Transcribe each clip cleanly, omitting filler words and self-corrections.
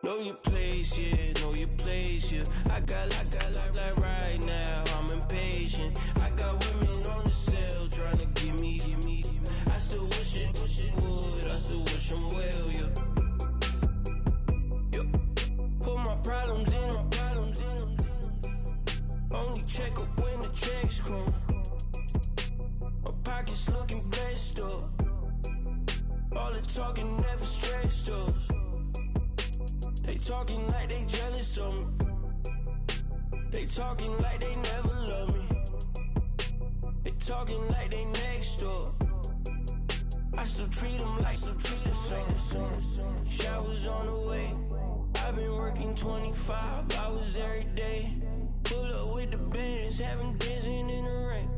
Know your place, yeah, know your place, yeah. I got like right now, I'm impatient. I got women on the cell trying to give me. I still wish it would, I still wish them well, yeah. Put my problems in. Only check up when the checks come. My pockets looking blessed up. All the talking never stressed us. They talking like they jealous of me. They talking like they never love me. They talking like they next door. I still treat them like some. Showers on the way. I've been working 25 hours every day. Pull up with the bands, have them dancing in the rain.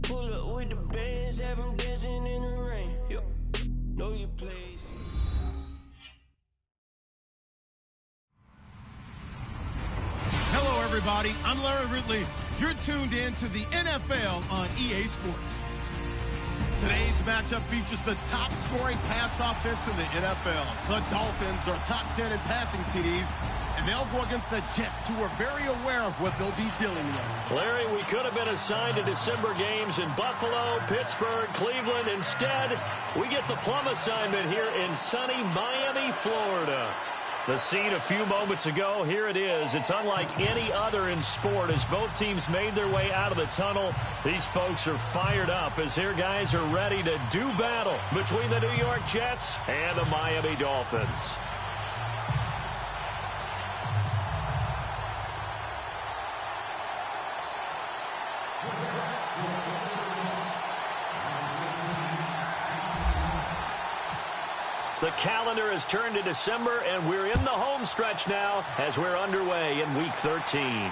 Pull up with the bands, have them dancing in the rain. Yo, know your place. Hello, everybody. I'm Larry Ridley. You're tuned in to the NFL on EA Sports. Today's matchup features the top-scoring pass offense in the NFL. The Dolphins are top 10 in passing TDs, and they'll go against the Jets, who are very aware of what they'll be dealing with. Larry, we could have been assigned to December games in Buffalo, Pittsburgh, Cleveland. Instead, we get the plum assignment here in sunny Miami, Florida. The scene a few moments ago, here it is. It's unlike any other in sport as both teams made their way out of the tunnel. These folks are fired up as their guys are ready to do battle between the New York Jets and the Miami Dolphins. The calendar has turned to December, and we're in the home stretch now as we're underway in Week 13.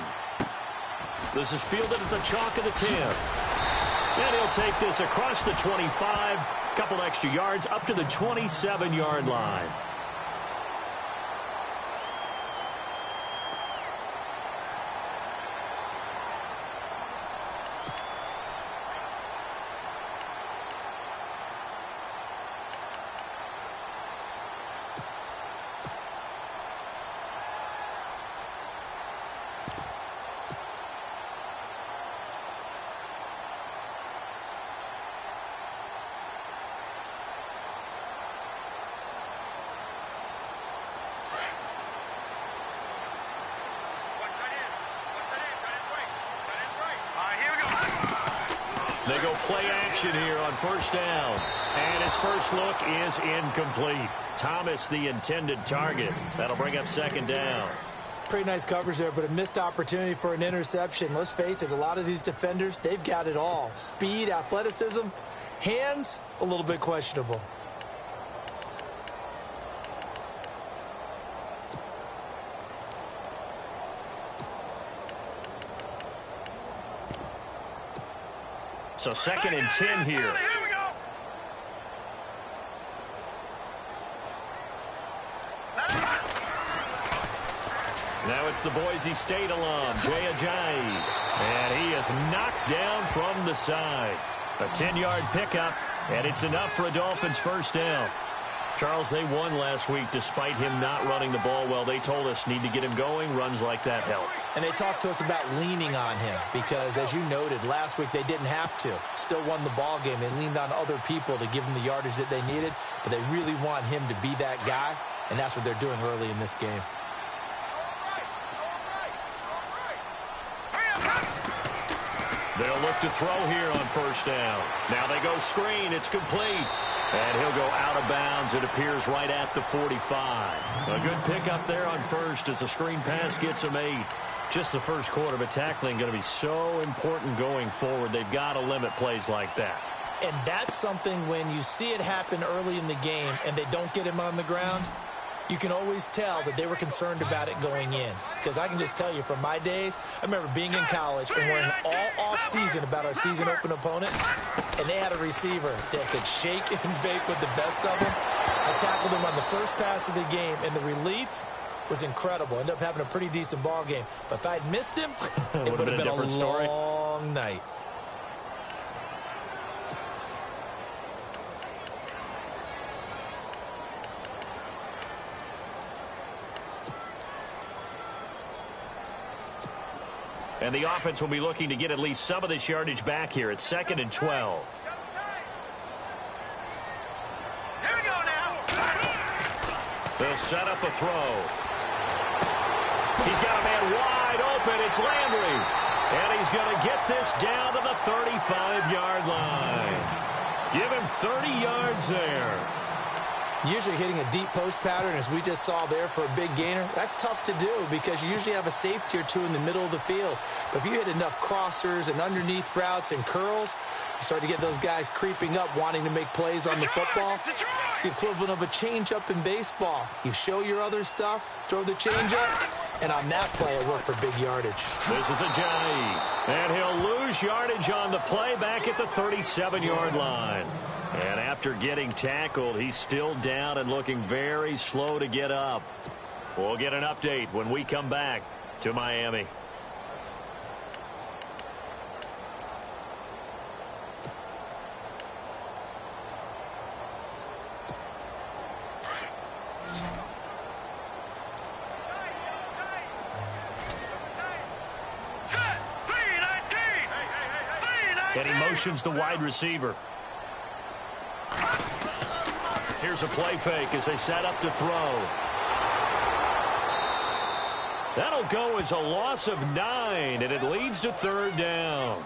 This is fielded at the chalk of the 10. And he'll take this across the 25, couple extra yards up to the 27-yard line. They go play action here on first down. And his first look is incomplete. Thomas, the intended target. That'll bring up second down. Pretty nice coverage there, but a missed opportunity for an interception. Let's face it, a lot of these defenders, they've got it all. Speed, athleticism, hands, a little bit questionable. So 2nd and 10 here. Now it's the Boise State alum, Jay Ajayi. And he is knocked down from the side. A 10-yard pickup, and it's enough for a Dolphins first down. Charles, they won last week despite him not running the ball well. They told us need to get him going. Runs like that help. And they talked to us about leaning on him because, as you noted, last week they didn't have to. Still won the ball game. They leaned on other people to give them the yardage that they needed, but they really want him to be that guy, and that's what they're doing early in this game. They'll look to throw here on first down. Now they go screen. It's complete. And he'll go out of bounds. It appears right at the 45. A good pickup there on first as the screen pass gets him 8. Just the first quarter, but tackling going to be so important going forward. They've got to limit plays like that. And that's something when you see it happen early in the game and they don't get him on the ground, you can always tell that they were concerned about it going in. Because I can just tell you from my days, I remember being in college and worrying all off-season about our season-open opponent, and they had a receiver that could shake and bake with the best of them. I tackled him on the first pass of the game, and the relief was incredible. Ended up having a pretty decent ball game. But if I'd missed him, it would have been a different story. Long night. And the offense will be looking to get at least some of this yardage back here at 2nd and 12. Here we go now. They'll set up a throw. He's got a man wide open. It's Landry. And he's going to get this down to the 35-yard line. Give him 30 yards there. Usually hitting a deep post pattern, as we just saw there for a big gainer, that's tough to do because you usually have a safety or two in the middle of the field. But if you hit enough crossers and underneath routes and curls, you start to get those guys creeping up, wanting to make plays on the football. It's the equivalent of a change-up in baseball. You show your other stuff, throw the change-up, and on that play, it worked for big yardage. This is Ajayi, and he'll lose yardage on the play back at the 37-yard line. And after getting tackled, he's still down and looking very slow to get up. We'll get an update when we come back to Miami. And he motions the wide receiver. Here's a play fake as they set up to throw. That'll go as a loss of 9, and it leads to 3rd down.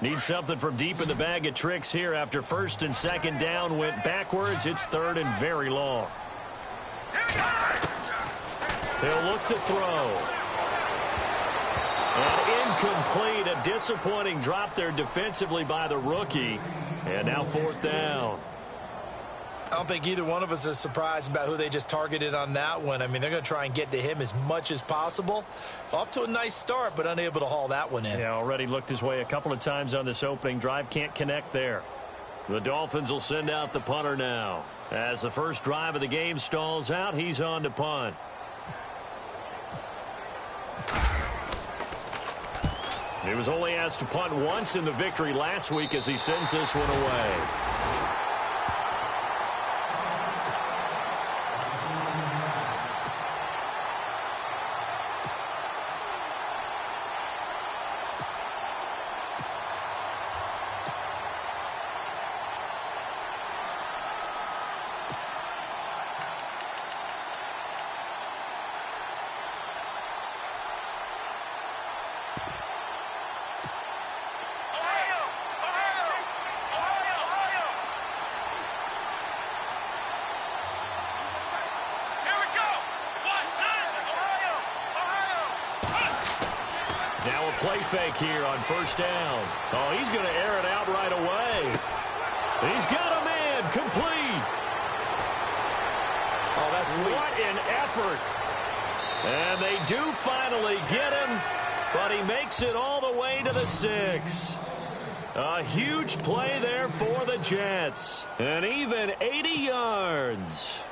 Need something from deep in the bag of tricks here after 1st and 2nd down went backwards. It's 3rd and very long. They'll look to throw. And incomplete. A disappointing drop there defensively by the rookie. And now 4th down. I don't think either one of us is surprised about who they just targeted on that one. I mean, they're going to try and get to him as much as possible. Off to a nice start, but unable to haul that one in. Yeah, already looked his way a couple of times on this opening drive. Can't connect there. The Dolphins will send out the punter now. As the first drive of the game stalls out, he's on to punt. He was only asked to punt once in the victory last week as he sends this one away. Now a play fake here on 1st down. Oh, he's going to air it out right away. He's got a man complete. Oh, that's sweet. What an effort. And they do finally get him, but he makes it all the way to the 6. A huge play there for the Jets. And even 80 yards.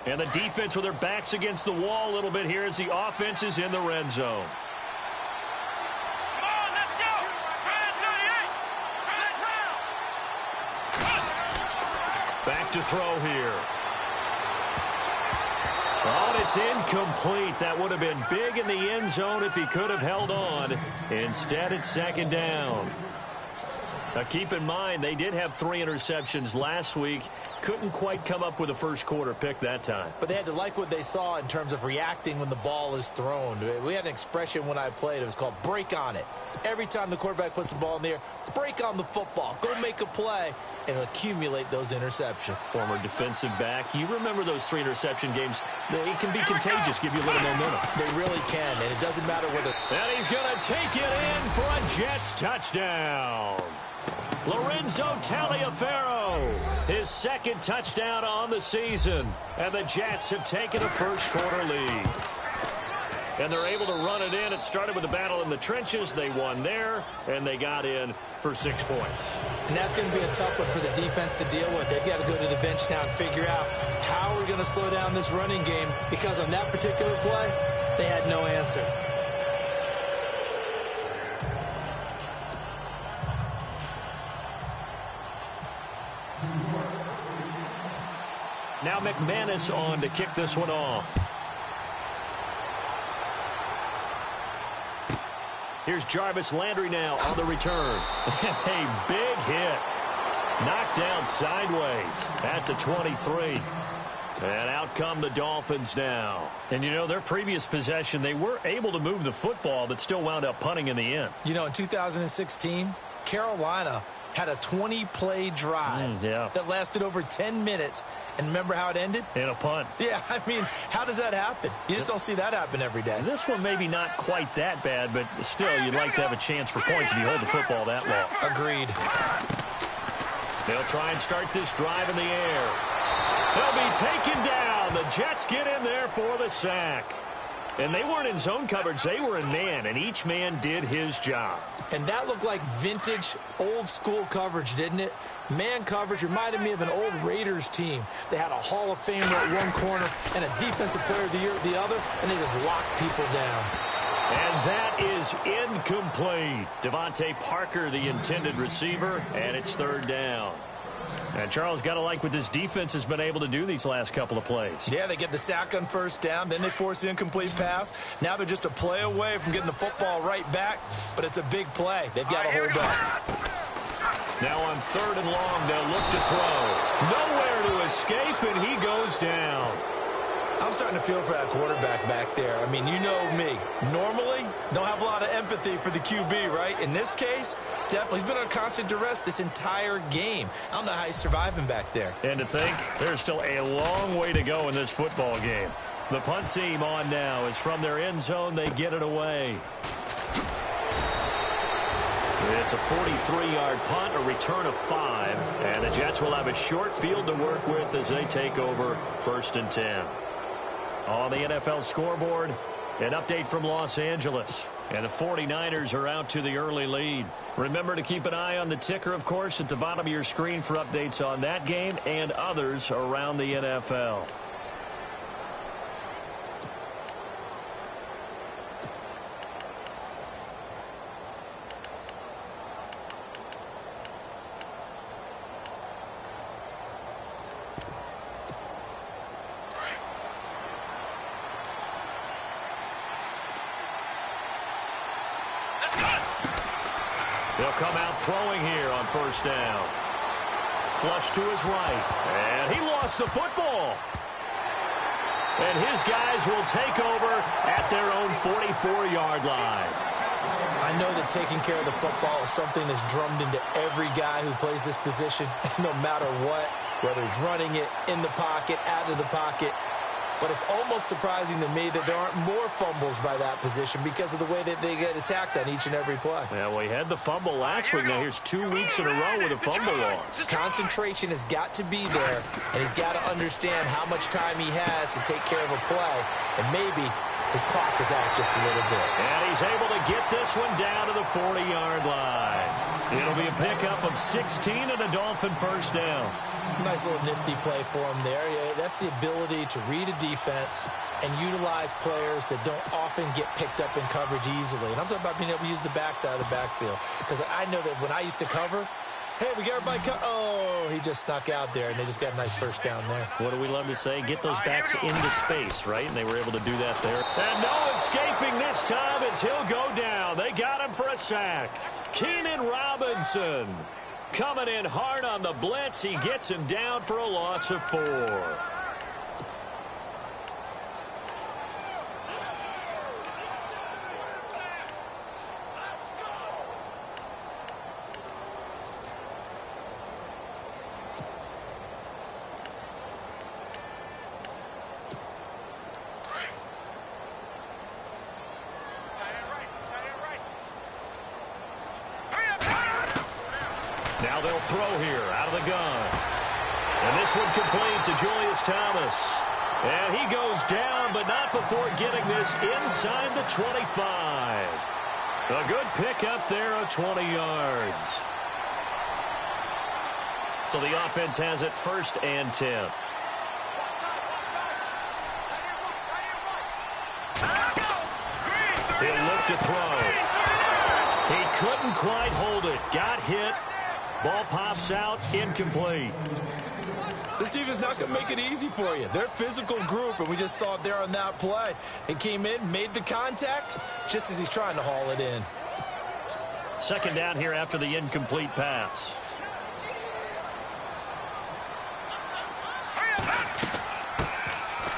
And the defense with their backs against the wall a little bit here as the offense is in the red zone. Come on, let's go. Back to throw here. Oh, and it's incomplete. That would have been big in the end zone if he could have held on. Instead, it's 2nd down. Now, keep in mind, they did have 3 interceptions last week. Couldn't quite come up with a first-quarter pick that time. But they had to like what they saw in terms of reacting when the ball is thrown. We had an expression when I played. It was called break on it. Every time the quarterback puts the ball in the air, break on the football. Go make a play and accumulate those interceptions. Former defensive back. You remember those 3 interception games. It can be contagious, give you a little momentum. They really can, and it doesn't matter whether... And he's going to take it in for a Jets touchdown. Lorenzo Taliaferro, his 2nd touchdown on the season. And the Jets have taken a first-quarter lead. And they're able to run it in. It started with a battle in the trenches. They won there, and they got in for 6 points. And that's going to be a tough one for the defense to deal with. They've got to go to the bench now and figure out how we're going to slow down this running game, because on that particular play, they had no answer. Now McManus on to kick this one off. Here's Jarvis Landry now on the return. A big hit. Knocked down sideways at the 23. And out come the Dolphins now. And, you know, their previous possession, they were able to move the football, but still wound up punting in the end. You know, in 2016, Carolina had a 20-play drive that lasted over 10 minutes. And remember how it ended? In a punt. Yeah, I mean, how does that happen? You just don't see that happen every day. This one maybe not quite that bad, but still, you'd like to have a chance for points if you hold the football that long. Agreed. They'll try and start this drive in the air. They'll be taken down. The Jets get in there for the sack. And they weren't in zone coverage. They were in man, and each man did his job. And that looked like vintage, old-school coverage, didn't it? Man coverage reminded me of an old Raiders team. They had a Hall of Famer at one corner and a Defensive Player of the Year at the other, and they just locked people down. And that is incomplete. Devontae Parker, the intended receiver, and it's 3rd down. And Charles, got to like what this defense has been able to do these last couple of plays. Yeah, they get the sack on 1st down, then they force the incomplete pass. Now they're just a play away from getting the football right back, but it's a big play. They've got to hold up. Now on 3rd and long, they'll look to throw. Nowhere to escape, and he goes down. I'm starting to feel for that quarterback back there. I mean, you know me. Normally, don't have a lot of empathy for the QB, right? In this case, definitely. He's been on constant duress this entire game. I don't know how he's surviving back there. And to think, there's still a long way to go in this football game. The punt team on now is from their end zone. They get it away. It's a 43-yard punt, a return of 5. And the Jets will have a short field to work with as they take over 1st and 10. On the NFL scoreboard, an update from Los Angeles. And the 49ers are out to the early lead. Remember to keep an eye on the ticker, of course, at the bottom of your screen for updates on that game and others around the NFL. They'll come out throwing here on 1st down. Flush to his right. And he lost the football. And his guys will take over at their own 44-yard line. I know that taking care of the football is something that's drummed into every guy who plays this position, no matter what, whether he's running it, in the pocket, out of the pocket. But it's almost surprising to me that there aren't more fumbles by that position because of the way that they get attacked on each and every play. Yeah, well, he had the fumble last week. Now here's 2 weeks in a row with a fumble loss. Concentration has got to be there, and he's got to understand how much time he has to take care of a play. And maybe his clock is off just a little bit. And he's able to get this one down to the 40-yard line. It'll be a pickup of 16 and a Dolphin 1st down. Nice little nifty play for him there. Yeah, that's the ability to read a defense and utilize players that don't often get picked up in coverage easily. And I'm talking about being able to use the backside of the backfield. Because I know that when I used to cover, Hey, we got everybody oh, he just snuck out there, and they just got a nice first down there. What do we love to say? Get those backs into space, right? And they were able to do that there. And no escaping this time as he'll go down. They got him for a sack. Keenan Robinson coming in hard on the blitz. He gets him down for a loss of 4. Now they'll throw here out of the gun. And this one complete to Julius Thomas. And he goes down, but not before getting this inside the 25. A good pickup there of 20 yards. So the offense has it 1st and 10. He'll look to throw. He couldn't quite hold it. Got hit. Ball pops out, incomplete. This defense is not going to make it easy for you. They're a physical group, and we just saw it there on that play. He came in, made the contact, just as he's trying to haul it in. 2nd down here after the incomplete pass.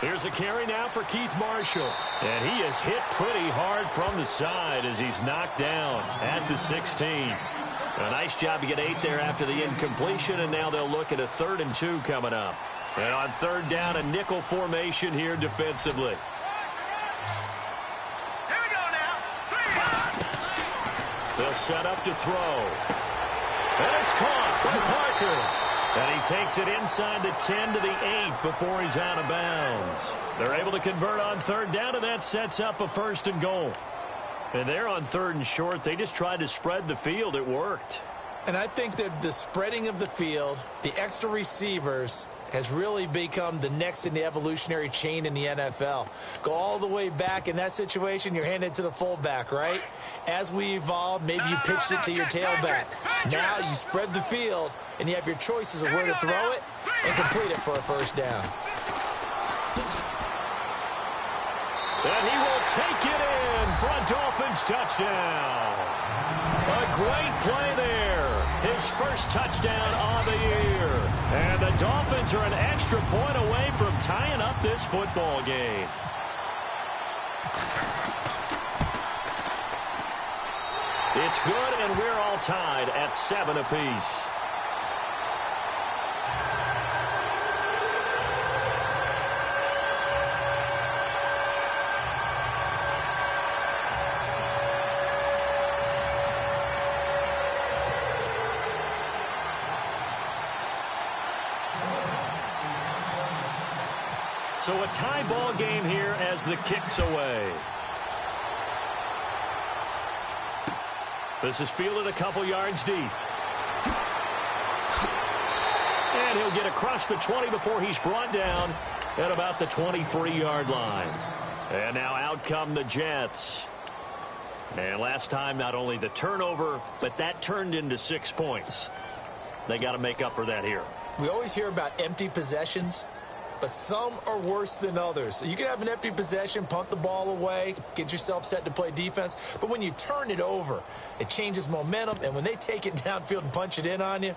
Here's a carry now for Keith Marshall. And he is hit pretty hard from the side as he's knocked down at the 16. A nice job to get 8 there after the incompletion, and now they'll look at a 3rd and 2 coming up. And on 3rd down, a nickel formation here defensively. Here we go now. 3. They'll set up to throw. And it's caught from Parker. And he takes it inside the 10 to the 8 before he's out of bounds. They're able to convert on 3rd down, and that sets up a 1st and goal. And they're on 3rd and short. They just tried to spread the field. It worked. And I think that the spreading of the field, the extra receivers, has really become the next in the evolutionary chain in the NFL. Go all the way back in that situation, you're handed to the fullback, right? As we evolve, maybe you pitched it to your tailback. Now you spread the field, and you have your choices of where to throw it and complete it for a 1st down. And he will take it in for a Dolphins touchdown. A great play there. His 1st touchdown on the year. And the Dolphins are an extra point away from tying up this football game. It's good, and we're all tied at 7 apiece. So a tie ball game here as the kick's away. This is fielded a couple yards deep. And he'll get across the 20 before he's brought down at about the 23-yard line. And now out come the Jets. And last time, not only the turnover, but that turned into 6 points. They got to make up for that here. We always hear about empty possessions, but some are worse than others. You can have an empty possession, punt the ball away, get yourself set to play defense. But when you turn it over, it changes momentum. And when they take it downfield and punch it in on you,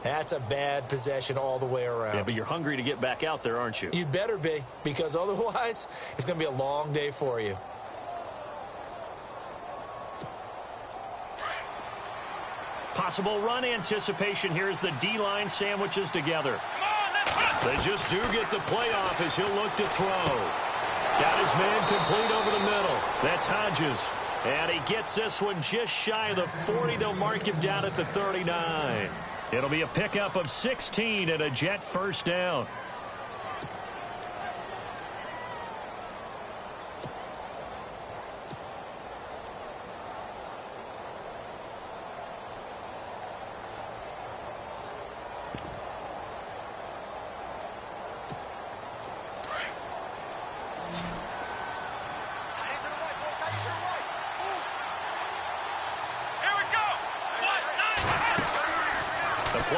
that's a bad possession all the way around. Yeah, but you're hungry to get back out there, aren't you? You'd better be, because otherwise it's going to be a long day for you. Possible run anticipation here as the D-line sandwiches together. They just do get the playoff as he'll look to throw. Got his man complete over the middle. That's Hodges. And he gets this one just shy of the 40. They'll mark him down at the 39. It'll be a pickup of 16 and a Jet 1st down.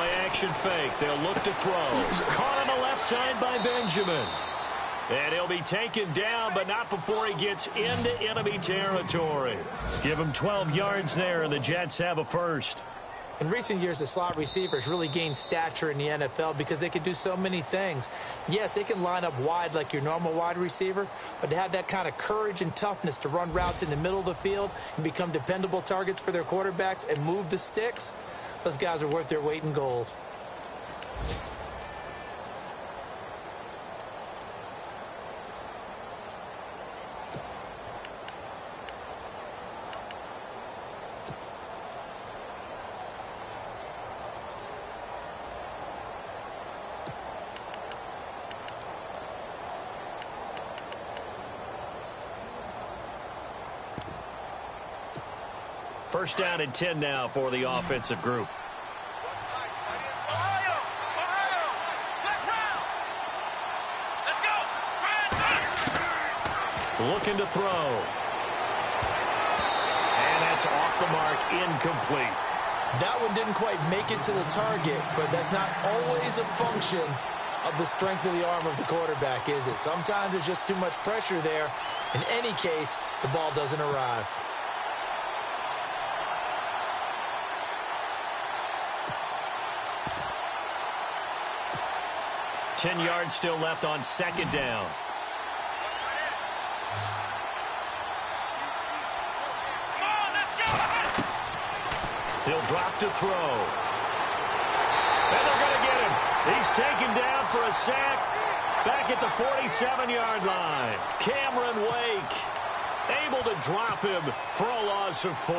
play-action fake. They'll look to throw. Caught on the left side by Benjamin. And he'll be taken down, but not before he gets into enemy territory. Give him 12 yards there, and the Jets have a first. In recent years, the slot receivers really gained stature in the NFL because they can do so many things. Yes, they can line up wide like your normal wide receiver, but to have that kind of courage and toughness to run routes in the middle of the field and become dependable targets for their quarterbacks and move the sticks, those guys are worth their weight in gold. First down and 10 now for the offensive group. Looking to throw. And that's off the mark, incomplete. That one didn't quite make it to the target, but that's not always a function of the strength of the arm of the quarterback, is it? Sometimes there's just too much pressure there. In any case, the ball doesn't arrive. Ten yards still left on second down. He'll drop to throw. And they're going to get him. He's taken down for a sack back at the 47-yard line. Cameron Wake able to drop him for a loss of 4.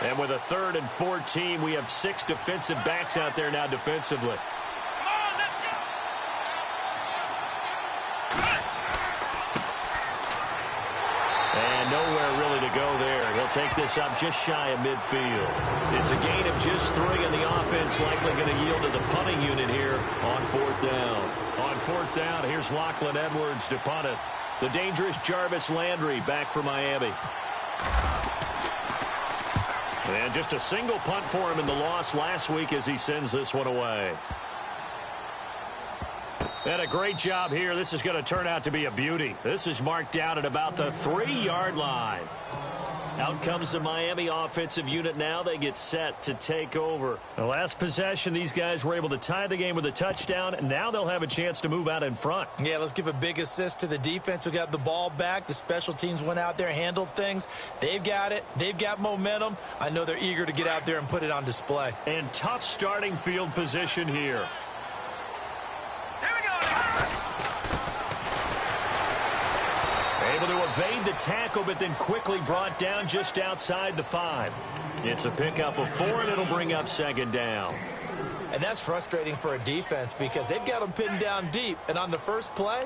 And with a 3rd and 14, we have 6 defensive backs out there now defensively. And nowhere really to go there. He'll take this up just shy of midfield. It's a gain of just 3, and the offense likely going to yield to the punting unit here on 4th down. On 4th down, here's Lachlan Edwards to punt it. The dangerous Jarvis Landry back for Miami. And just a single punt for him in the loss last week as he sends this one away. And a great job here. This is going to turn out to be a beauty. This is marked down at about the 3-yard line. Out comes the Miami offensive unit now. They get set to take over. The last possession, these guys were able to tie the game with a touchdown, and now they'll have a chance to move out in front. Yeah, let's give a big assist to the defense who got the ball back. The special teams went out there, handled things. They've got it. They've got momentum. I know they're eager to get out there and put it on display. And tough starting field position here. Able to evade the tackle, but then quickly brought down just outside the 5. It's a pickup of 4, and it'll bring up 2nd down. And that's frustrating for a defense because they've got them pinned down deep. And on the first play,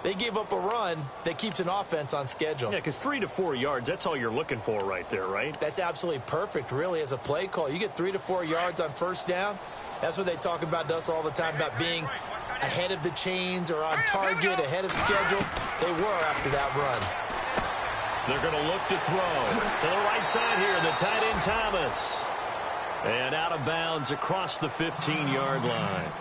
they gave up a run that keeps an offense on schedule. Yeah, because 3 to 4 yards, that's all you're looking for right there, right? That's absolutely perfect, really, as a play call. You get 3 to 4 yards on first down. That's what they talk about to us all the time, about being ahead of the chains or on target, ahead of schedule. They were after that run. They're going to look to throw to the right side here, the tight end Thomas. And out of bounds across the 15-yard line.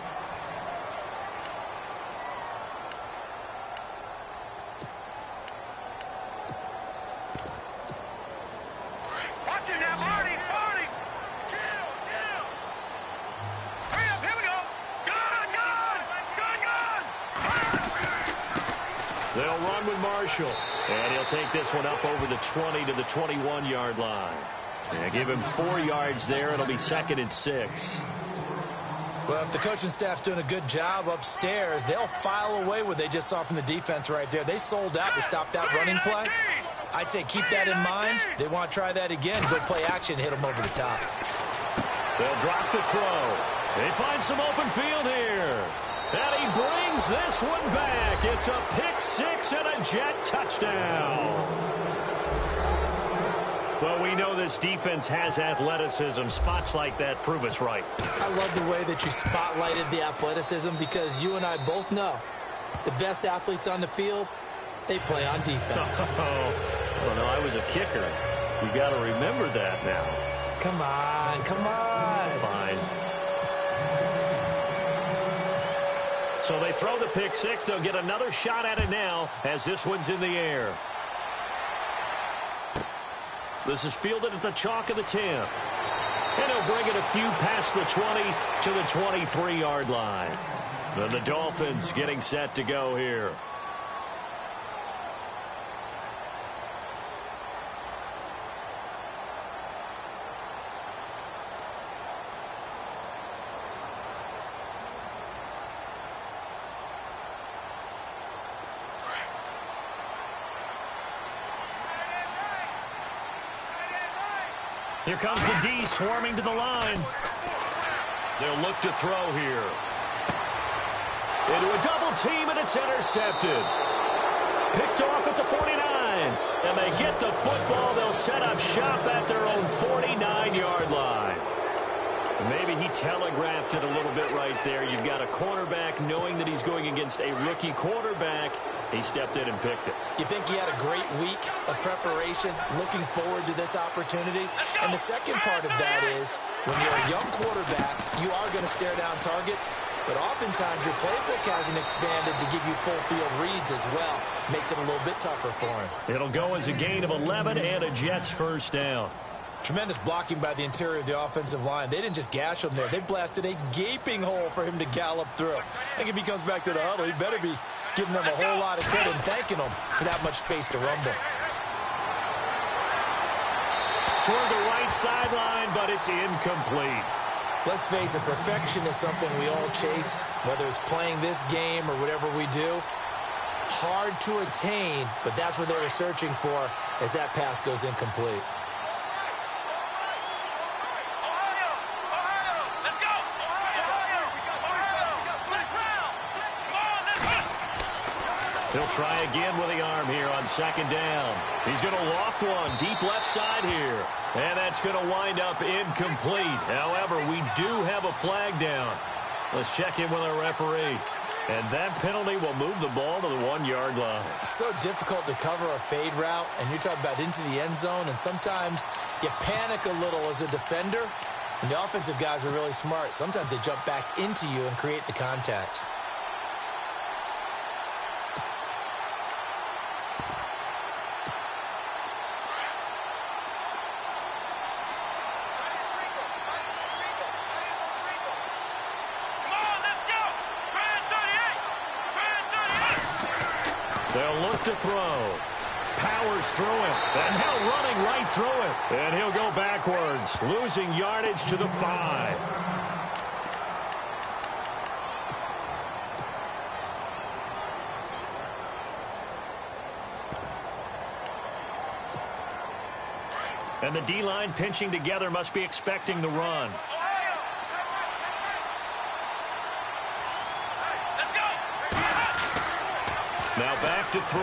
They'll run with Marshall. And he'll take this one up over the 20 to the 21-yard line. And give him 4 yards there. It'll be 2nd and 6. Well, if the coaching staff's doing a good job upstairs, they'll file away what they just saw from the defense right there. They sold out to stop that running play. I'd say keep that in mind. They want to try that again. Go play action, hit them over the top. They'll drop the throw. They find some open field here. And he brings this one back. It's a pick 6 and a Jet touchdown. Well, we know this defense has athleticism. Spots like that prove us right. I love the way that you spotlighted the athleticism because you and I both know the best athletes on the field, they play on defense. Well, no, I was a kicker. You got to remember that now. Come on, come on. Fine. So they throw the pick six. They'll get another shot at it now as this one's in the air. This is fielded at the chalk of the 10. And he'll bring it a few past the 20 to the 23-yard line. Then the Dolphins getting set to go here. Here comes the D swarming to the line. They'll look to throw here. Into a double team, and it's intercepted. Picked off at the 49. And they get the football. They'll set up shop at their own 49-yard line. Maybe he telegraphed it a little bit right there. You've got a cornerback knowing that he's going against a rookie quarterback. He stepped in and picked it. You think he had a great week of preparation, looking forward to this opportunity? And the second part of that is, when you're a young quarterback, you are going to stare down targets, but oftentimes your playbook hasn't expanded to give you full field reads as well. Makes it a little bit tougher for him. It'll go as a gain of 11 and a Jets first down. Tremendous blocking by the interior of the offensive line. They didn't just gash him there. They blasted a gaping hole for him to gallop through. I think if he comes back to the huddle, he better be giving them a whole lot of credit and thanking them for that much space to rumble. Toward the right sideline, but it's incomplete. Let's face it, perfection is something we all chase, whether it's playing this game or whatever we do. Hard to attain, but that's what they were searching for as that pass goes incomplete. He'll try again with the arm here on second down. He's going to loft one deep left side here. And that's going to wind up incomplete. However, we do have a flag down. Let's check in with our referee. And that penalty will move the ball to the 1-yard line. It's so difficult to cover a fade route, and you're talking about into the end zone, and sometimes you panic a little as a defender, and the offensive guys are really smart. Sometimes they jump back into you and create the contact. They'll look to throw. Powers through it. And now running right through it. And he'll go backwards, losing yardage to the 5. And the D-line pinching together must be expecting the run. Now back to throw.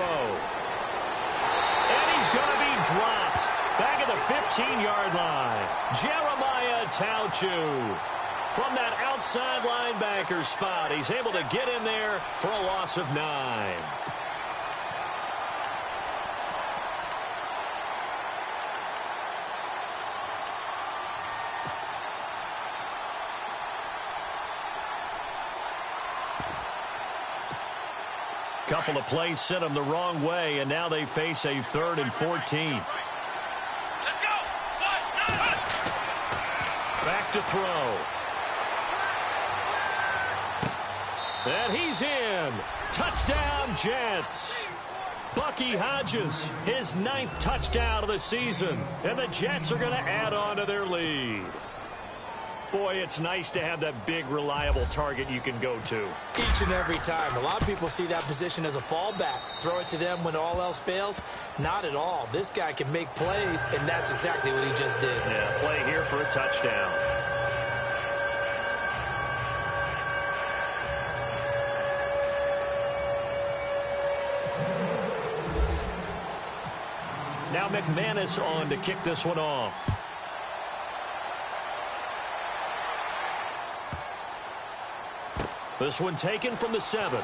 And he's going to be dropped. Back at the 15-yard line. Jeremiah Tauchu. From that outside linebacker spot, he's able to get in there for a loss of 9. Couple of plays sent them the wrong way, and now they face a 3rd and 14. Back to throw. And he's in. Touchdown, Jets. Bucky Hodges, his 9th touchdown of the season, and the Jets are going to add on to their lead. Boy, it's nice to have that big, reliable target you can go to. Each and every time. A lot of people see that position as a fallback. Throw it to them when all else fails. Not at all. This guy can make plays, and that's exactly what he just did. Yeah, play here for a touchdown. Now McManus on to kick this one off. This one taken from the 7.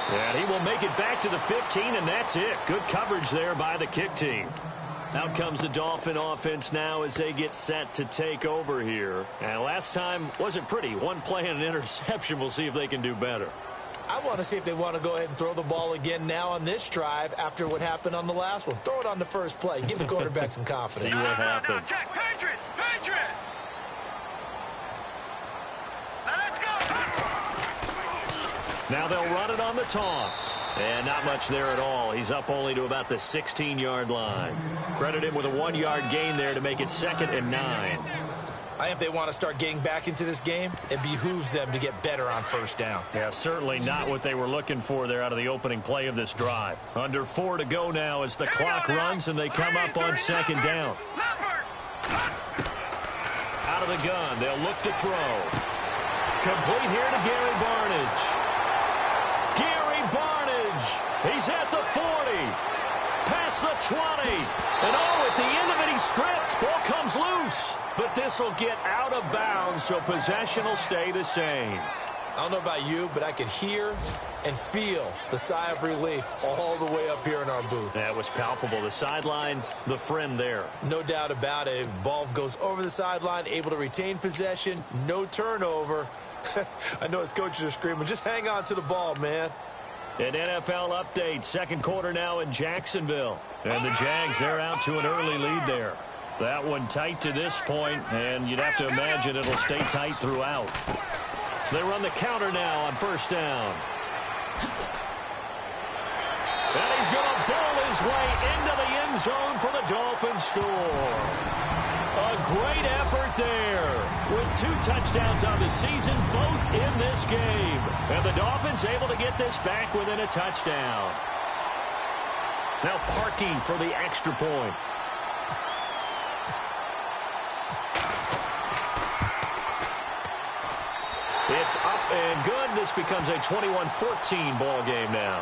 And he will make it back to the 15, and that's it. Good coverage there by the kick team. Out comes the Dolphin offense now as they get set to take over here. And last time wasn't pretty. One play and an interception. We'll see if they can do better. I want to see if they want to go ahead and throw the ball again now on this drive after what happened on the last one. Throw it on the first play. Give the quarterback some confidence. See what happens. Patriot! Patriot! Let's go! Now they'll run it on the toss. And not much there at all. He's up only to about the 16-yard line. Credit him with a 1-yard gain there to make it 2nd and 9. I think if they want to start getting back into this game, it behooves them to get better on first down. Yeah, certainly not what they were looking for there out of the opening play of this drive. Under 4 to go now as the clock runs and they come up on 2nd down. Out of the gun, they'll look to throw. Complete here to Gary Barnidge. Gary Barnidge, he's at the 40. Past the 20. And at the end of it, he's stripped. Ball comes loose. But this will get out of bounds, so possession will stay the same. I don't know about you, but I could hear and feel the sigh of relief all the way up here in our booth. That was palpable. The sideline, the friend there. No doubt about it. Ball goes over the sideline, able to retain possession, no turnover. I know his coaches are screaming, just hang on to the ball, man. An NFL update. 2nd quarter now in Jacksonville. And the Jags, they're out to an early lead there. That one tight to this point, and you'd have to imagine it'll stay tight throughout. They run the counter now on 1st down. And he's going to bowl his way into the end zone for the Dolphins score. A great effort there with 2 touchdowns on the season, both in this game. And the Dolphins able to get this back within a touchdown. Now Parkey for the extra point. It's up and good. This becomes a 21-14 ball game now.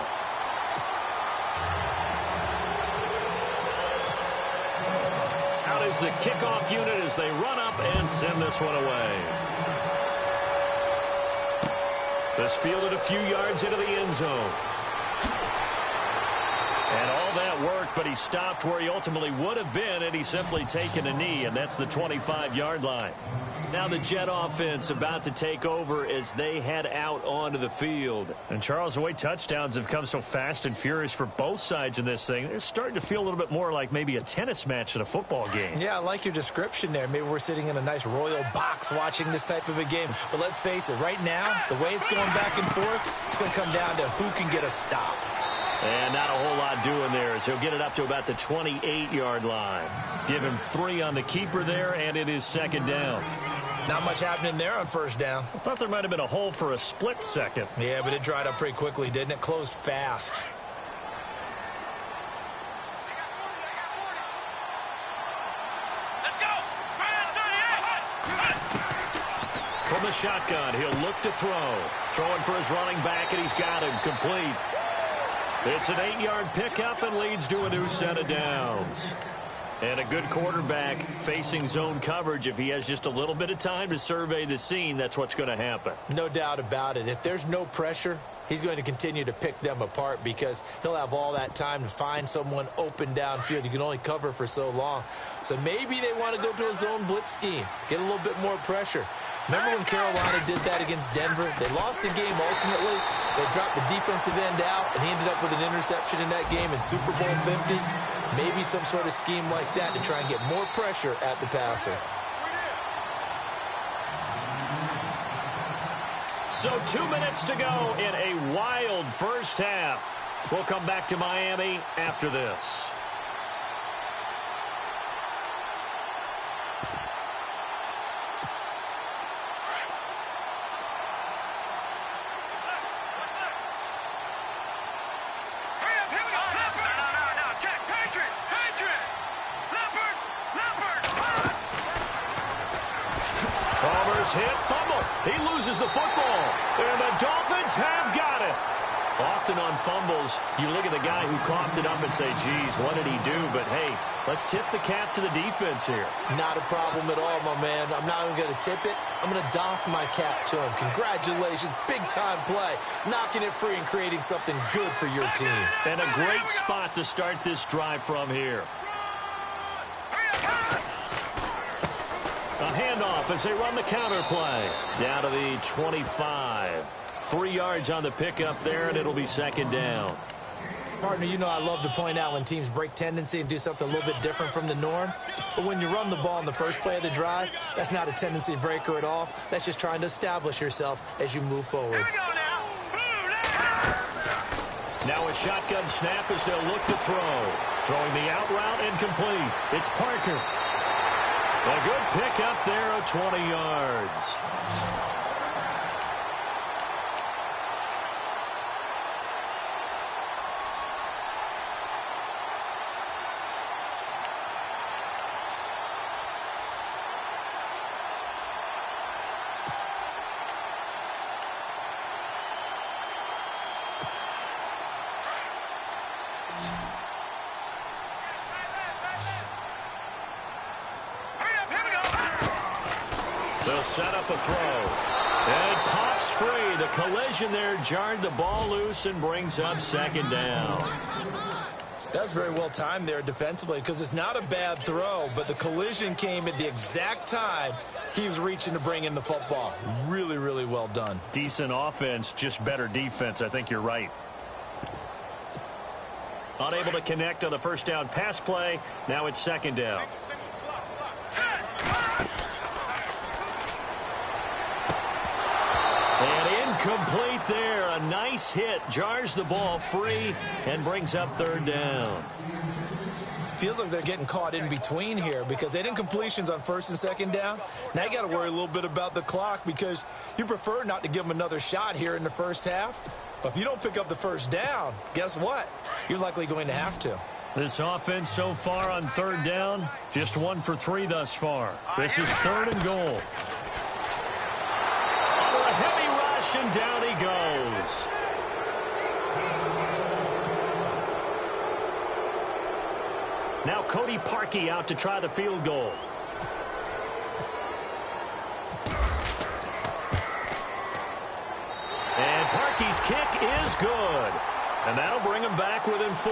Out is the kickoff unit as they run up and send this one away. This fielded a few yards into the end zone. And all that worked, but he stopped where he ultimately would have been had he simply taken a knee, and that's the 25-yard line. Now the Jet offense about to take over as they head out onto the field. And Charles, the way touchdowns have come so fast and furious for both sides in this thing, it's starting to feel a little bit more like maybe a tennis match than a football game. Yeah, I like your description there. Maybe we're sitting in a nice royal box watching this type of a game. But let's face it, right now, the way it's going back and forth, it's going to come down to who can get a stop. And not a whole lot doing there as he'll get it up to about the 28-yard line. Give him 3 on the keeper there, and it is 2nd down. Not much happening there on 1st down. I thought there might have been a hole for a split second. Yeah, but it dried up pretty quickly, didn't it? Closed fast. Let's go! From the shotgun, he'll look to throw. Throwing for his running back, and he's got him complete. It's an 8-yard pickup and leads to a new set of downs. And a good quarterback facing zone coverage. If he has just a little bit of time to survey the scene, that's what's going to happen. No doubt about it. If there's no pressure, he's going to continue to pick them apart because he'll have all that time to find someone open downfield. You can only cover for so long. So maybe they want to go to a zone blitz scheme, get a little bit more pressure. Remember when Carolina did that against Denver? They lost the game ultimately. They dropped the defensive end out, and he ended up with an interception in that game in Super Bowl 50. Maybe some sort of scheme like that to try and get more pressure at the passer. So 2 minutes to go in a wild first half. We'll come back to Miami after this. Hit, fumble. He loses the football. And the Dolphins have got it. Often on fumbles, you look at the guy who coughed it up and say, geez, what did he do? But, hey, let's tip the cap to the defense here. Not a problem at all, my man. I'm not even going to tip it. I'm going to doff my cap to him. Congratulations. Big-time play. Knocking it free and creating something good for your team. And a great spot to start this drive from here. A handoff as they run the counter play. Down to the 25. 3 yards on the pickup there, and it'll be second down. Partner, you know I love to point out when teams break tendency and do something a little bit different from the norm. But when you run the ball in the first play of the drive, that's not a tendency breaker at all. That's just trying to establish yourself as you move forward. Now a shotgun snap as they'll look to throw. Throwing the out route incomplete. It's Parker. A good pickup there of 20 yards. They'll set up a throw. And it pops free. The collision there jarred the ball loose and brings up second down. That's very well timed there defensively because it's not a bad throw, but the collision came at the exact time he was reaching to bring in the football. Really, really well done. Decent offense, just better defense. I think you're right. Unable to connect on the first down pass play. Now it's second down. And incomplete there. A nice hit. Jars the ball free and brings up third down. Feels like they're getting caught in between here because they had incompletions on first and second down. Now you got to worry a little bit about the clock because you prefer not to give them another shot here in the first half. But if you don't pick up the first down, guess what? You're likely going to have to. This offense so far on third down, just 1 for 3 thus far. This is third and goal. Under a heavy rush, and down he goes. Now Cody Parkey out to try the field goal. And Parkey's kick is good. And that'll bring him back within 4.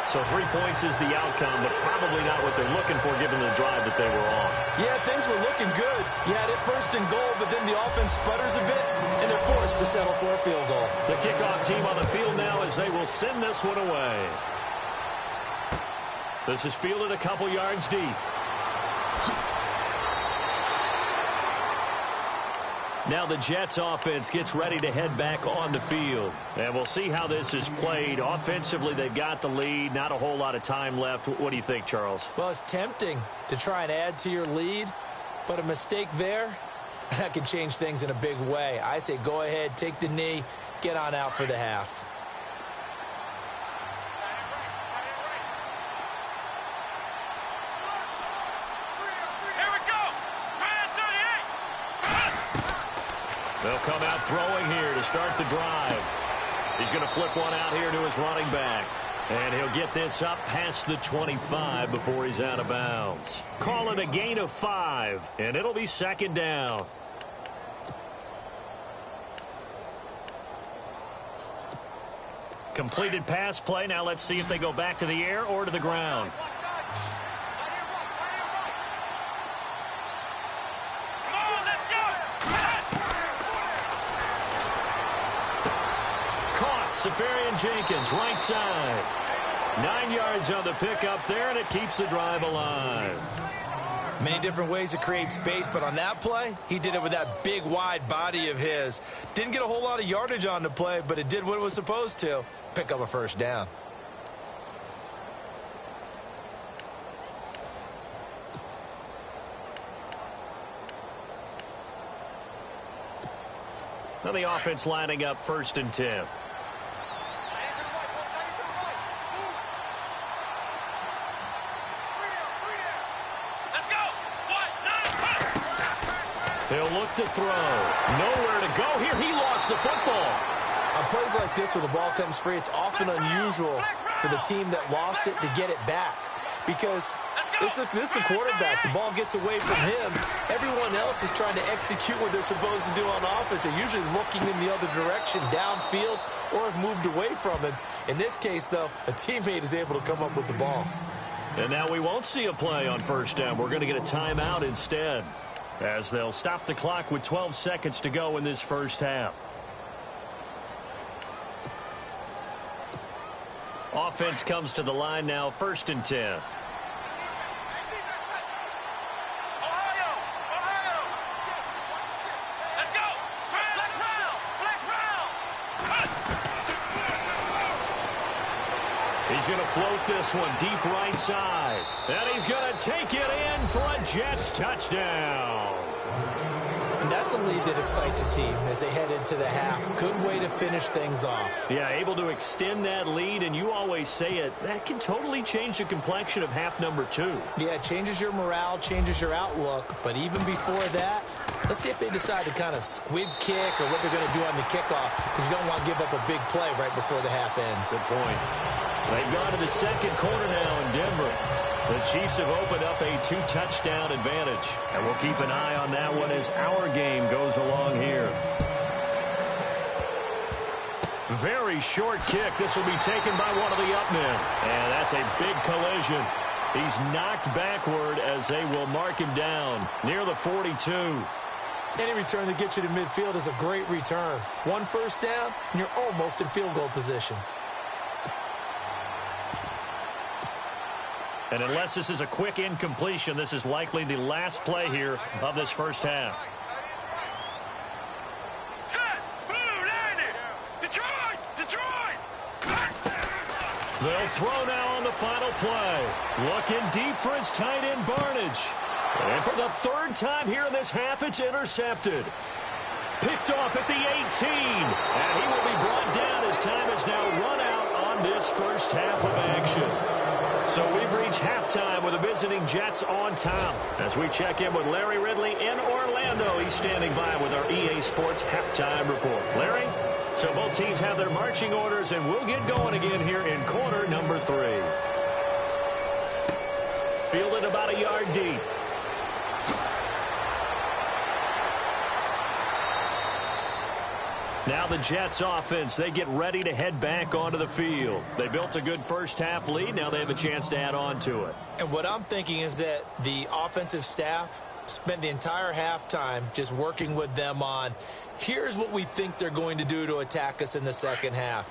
So 3 points is the outcome, but probably not what they're looking for given the drive that they were on. Yeah, things were looking good. You had it first and goal, but then the offense sputters a bit, and they're forced to settle for a field goal. The kickoff team on the field now as they will send this one away. This is fielded a couple yards deep. Now the Jets offense gets ready to head back on the field. And we'll see how this is played. Offensively, they've got the lead. Not a whole lot of time left. What do you think, Charles? Well, it's tempting to try and add to your lead, but a mistake there, that could change things in a big way. I say go ahead, take the knee, get on out for the half. They'll come out throwing here to start the drive. He's going to flip one out here to his running back. And he'll get this up past the 25 before he's out of bounds. Call it a gain of 5, and it'll be second down. Completed pass play. Now let's see if they go back to the air or to the ground. Safarian Jenkins, right side. 9 yards on the pickup there, and it keeps the drive alive. Many different ways to create space, but on that play, he did it with that big, wide body of his. Didn't get a whole lot of yardage on the play, but it did what it was supposed to. Pick up a first down. Now the offense lining up 1st and 10. He'll look to throw. Nowhere to go here. He lost the football. On plays like this where the ball comes free, it's often unusual for the team that lost it to get it back. Because this is the quarterback. The ball gets away from him. Everyone else is trying to execute what they're supposed to do on offense. They're usually looking in the other direction, downfield, or have moved away from him. In this case, though, a teammate is able to come up with the ball. And now we won't see a play on first down. We're going to get a timeout instead, as they'll stop the clock with 12 seconds to go in this first half. Offense comes to the line now, 1st and 10. He's going to float this one deep right side. And he's going to take it in for a Jets touchdown. And that's a lead that excites a team as they head into the half. Good way to finish things off. Yeah, able to extend that lead, and you always say it, that can totally change the complexion of half number 2. Yeah, it changes your morale, changes your outlook. But even before that, let's see if they decide to kind of squib kick or what they're going to do on the kickoff, because you don't want to give up a big play right before the half ends. Good point. They've gone to the second quarter now in Denver. The Chiefs have opened up a 2-touchdown advantage. And we'll keep an eye on that one as our game goes along here. Very short kick. This will be taken by one of the up men. And that's a big collision. He's knocked backward as they will mark him down near the 42. Any return that gets you to midfield is a great return. 1 first down, and you're almost in field goal position. And unless this is a quick incompletion, this is likely the last play here of this first half. They'll throw now on the final play. Looking deep for his tight end, Barnage. And for the 3rd time here in this half, it's intercepted. Picked off at the 18. And he will be brought down as time is now run out on this first half of action. So we've reached halftime with the visiting Jets on top. As we check in with Larry Ridley in Orlando, he's standing by with our EA Sports halftime report. Larry? So both teams have their marching orders, and we'll get going again here in quarter number 3. Fielded about a yard deep. Now the Jets offense, they get ready to head back onto the field. They built a good first half lead. Now they have a chance to add on to it. And what I'm thinking is that the offensive staff spent the entire halftime just working with them on, here's what we think they're going to do to attack us in the second half.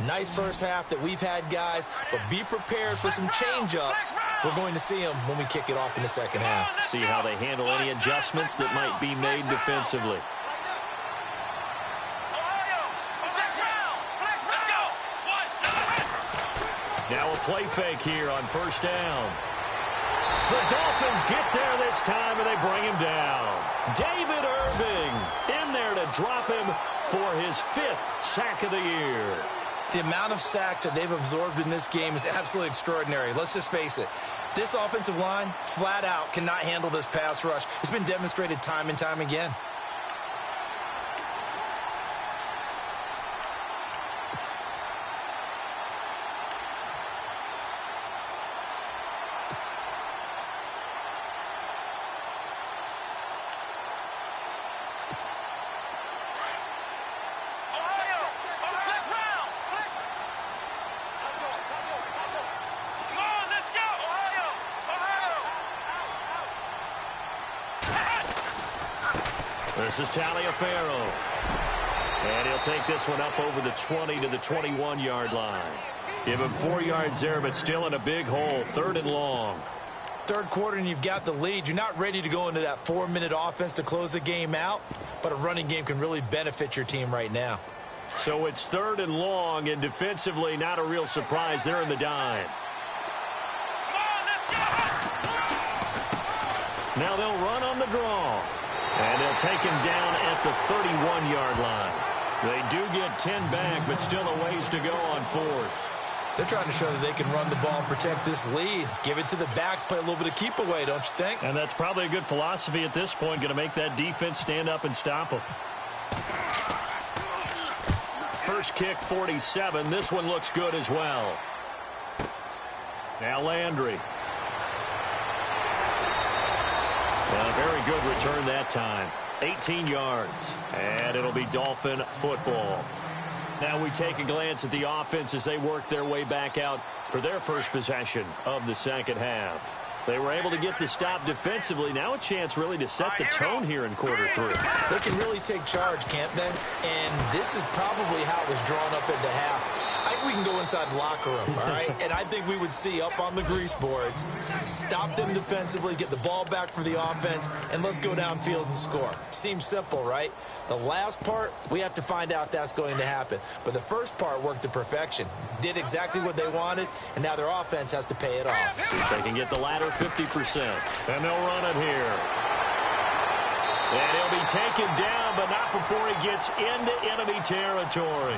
Nice first half that we've had, guys, but be prepared for some change-ups. We're going to see them when we kick it off in the second half. See how they handle any adjustments that might be made defensively. Now a play fake here on first down. The Dolphins get there this time, and they bring him down. David Irving in there to drop him for his 5th sack of the year. The amount of sacks that they've absorbed in this game is absolutely extraordinary. Let's just face it. This offensive line, flat out, cannot handle this pass rush. It's been demonstrated time and time again. This is Taliaferro. And he'll take this one up over the 20 to the 21-yard line. Give him 4 yards there, but still in a big hole. 3rd and long. Third quarter and you've got the lead. You're not ready to go into that 4-minute offense to close the game out, but a running game can really benefit your team right now. So it's 3rd and long, and defensively not a real surprise. They're in the dime. Now they'll run on the draw. And they'll take him down at the 31-yard line. They do get 10 back, but still a ways to go on 4th. They're trying to show that they can run the ball and protect this lead. Give it to the backs, play a little bit of keep away, don't you think? And that's probably a good philosophy at this point, going to make that defense stand up and stop them. first kick 47. This one looks good as well. Now Landry. A very good return that time. 18 yards. And it'll be Dolphin football. Now we take a glance at the offense as they work their way back out for their first possession of the second half. They were able to get the stop defensively. Now a chance really to set the tone here in quarter three. They can really take charge, can't they? And this is probably how it was drawn up at the half. I think we can go inside the locker room, all right? And I think we would see up on the grease boards, stop them defensively, get the ball back for the offense, and let's go downfield and score. Seems simple, right? The last part, we have to find out that's going to happen. But the first part worked to perfection. Did exactly what they wanted, and now their offense has to pay it off. See if they can get the latter 50%. And they'll run it here. And he'll be taken down, but not before he gets into enemy territory.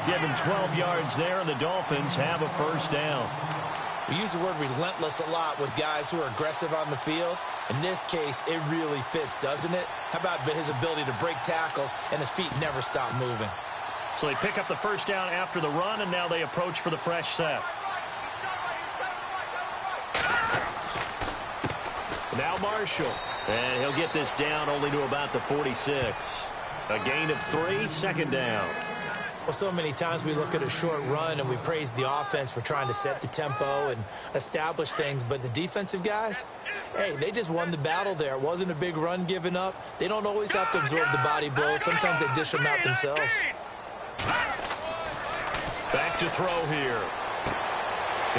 Give him 12 yards there, and the Dolphins have a first down. We use the word relentless a lot with guys who are aggressive on the field. In this case, it really fits, doesn't it? How about his ability to break tackles, and his feet never stop moving? So they pick up the first down after the run, and now they approach for the fresh set. Now Marshall. And he'll get this down only to about the 46. A gain of 3, second down. Well, so many times we look at a short run and we praise the offense for trying to set the tempo and establish things. But the defensive guys, hey, they just won the battle there. It wasn't a big run given up. They don't always have to absorb the body blows. Sometimes they dish them out themselves. Back to throw here.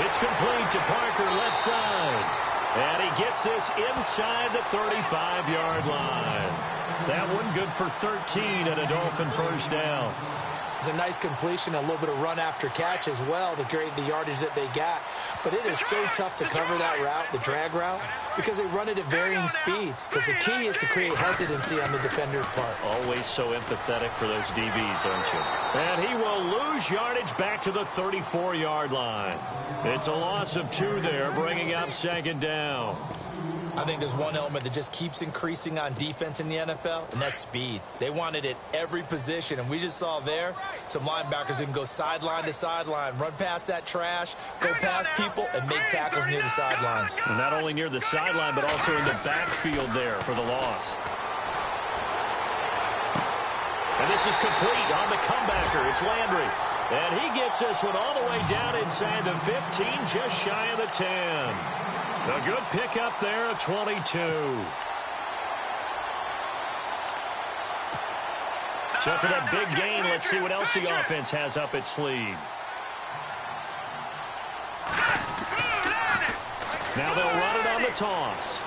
It's complete to Parker, left side. And he gets this inside the 35-yard line. That one good for 13 and a Dolphin first down. It's a nice completion, a little bit of run after catch as well to create the yardage that they got. But it is so tough to cover that route, the drag route, because they run it at varying speeds. Because the key is to create hesitancy on the defender's part. Always so empathetic for those DBs, aren't you? And he will lose yardage back to the 34-yard line. It's a loss of 2 there, bringing up second down. I think there's one element that just keeps increasing on defense in the NFL, and that's speed. They want it at every position, and we just saw there some linebackers who can go sideline to sideline, run past that trash, go past people, and make tackles near the sidelines. And not only near the sideline, but also in the backfield there for the loss. And this is complete on the comebacker. It's Landry. And he gets this one all the way down inside the 15, just shy of the 10. A good pickup there of 22. So for that big gain, let's see what else the offense has up its sleeve. Now they'll run it on the toss.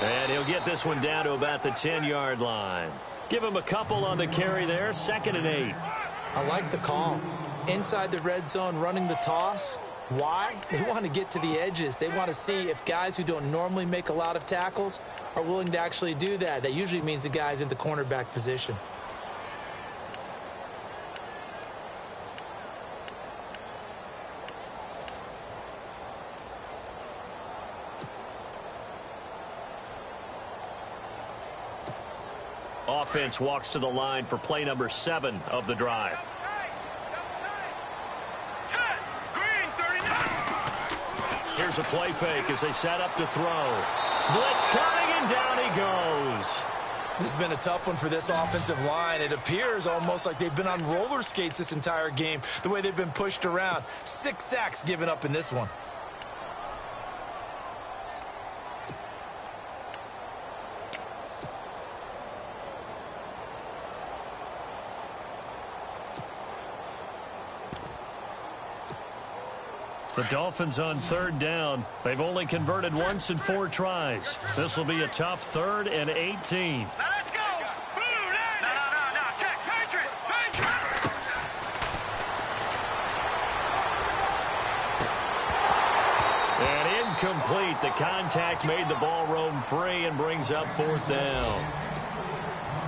And he'll get this one down to about the 10-yard line. Give him a couple on the carry there, 2nd and 8. I like the call. Inside the red zone, running the toss. Why? They want to get to the edges. They want to see if guys who don't normally make a lot of tackles are willing to actually do that. That usually means the guy's in the cornerback position. Offense walks to the line for play number 7 of the drive. Here's a play fake as they set up to throw. Blitz coming, and down he goes. This has been a tough one for this offensive line. It appears almost like they've been on roller skates this entire game, the way they've been pushed around. 6 sacks given up in this one. The Dolphins on 3rd down. They've only converted once in 4 tries. This will be a tough 3rd and 18. Now let's go! No, check, Patriot! And incomplete. The contact made the ball roam free and brings up 4th down.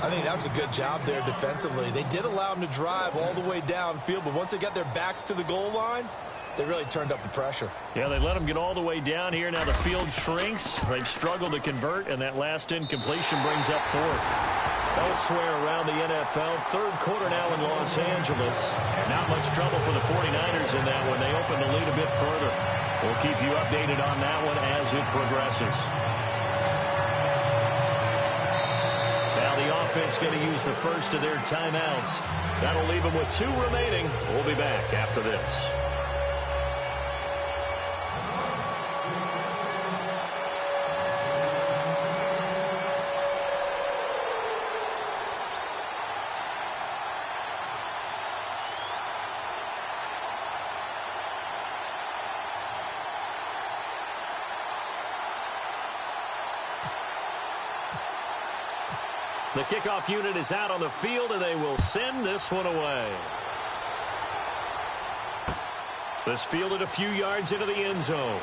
I think that was a good job there defensively. They did allow them to drive all the way downfield, but once they got their backs to the goal line, They really turned up the pressure. Yeah, they let them get all the way down here. Now the field shrinks. They've struggled to convert, and that last incompletion brings up fourth. Elsewhere around the NFL, third quarter now in Los Angeles. And not much trouble for the 49ers in that one. They open the lead a bit further. We'll keep you updated on that one as it progresses. Now the offense going to use the first of their timeouts. That'll leave them with 2 remaining. We'll be back after this. The kickoff unit is out on the field, and they will send this one away. This fielded a few yards into the end zone.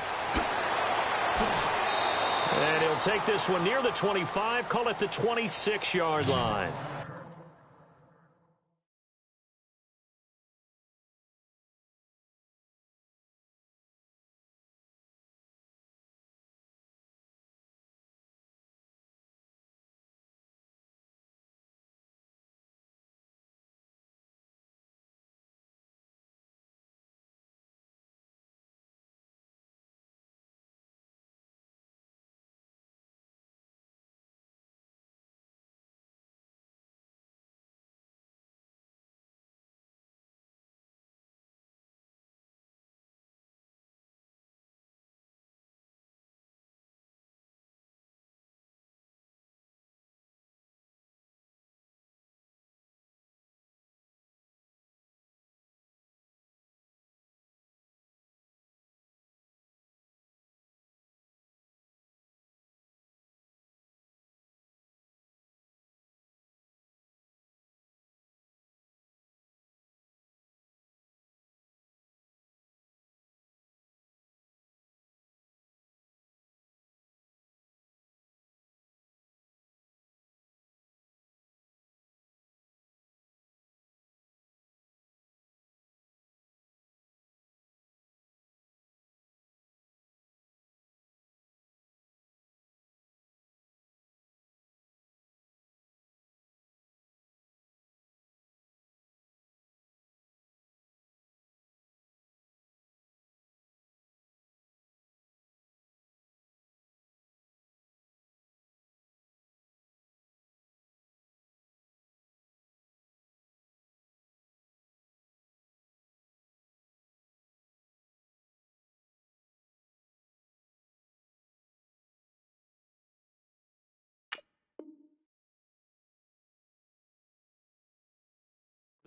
And he'll take this one near the 25, call it the 26-yard line.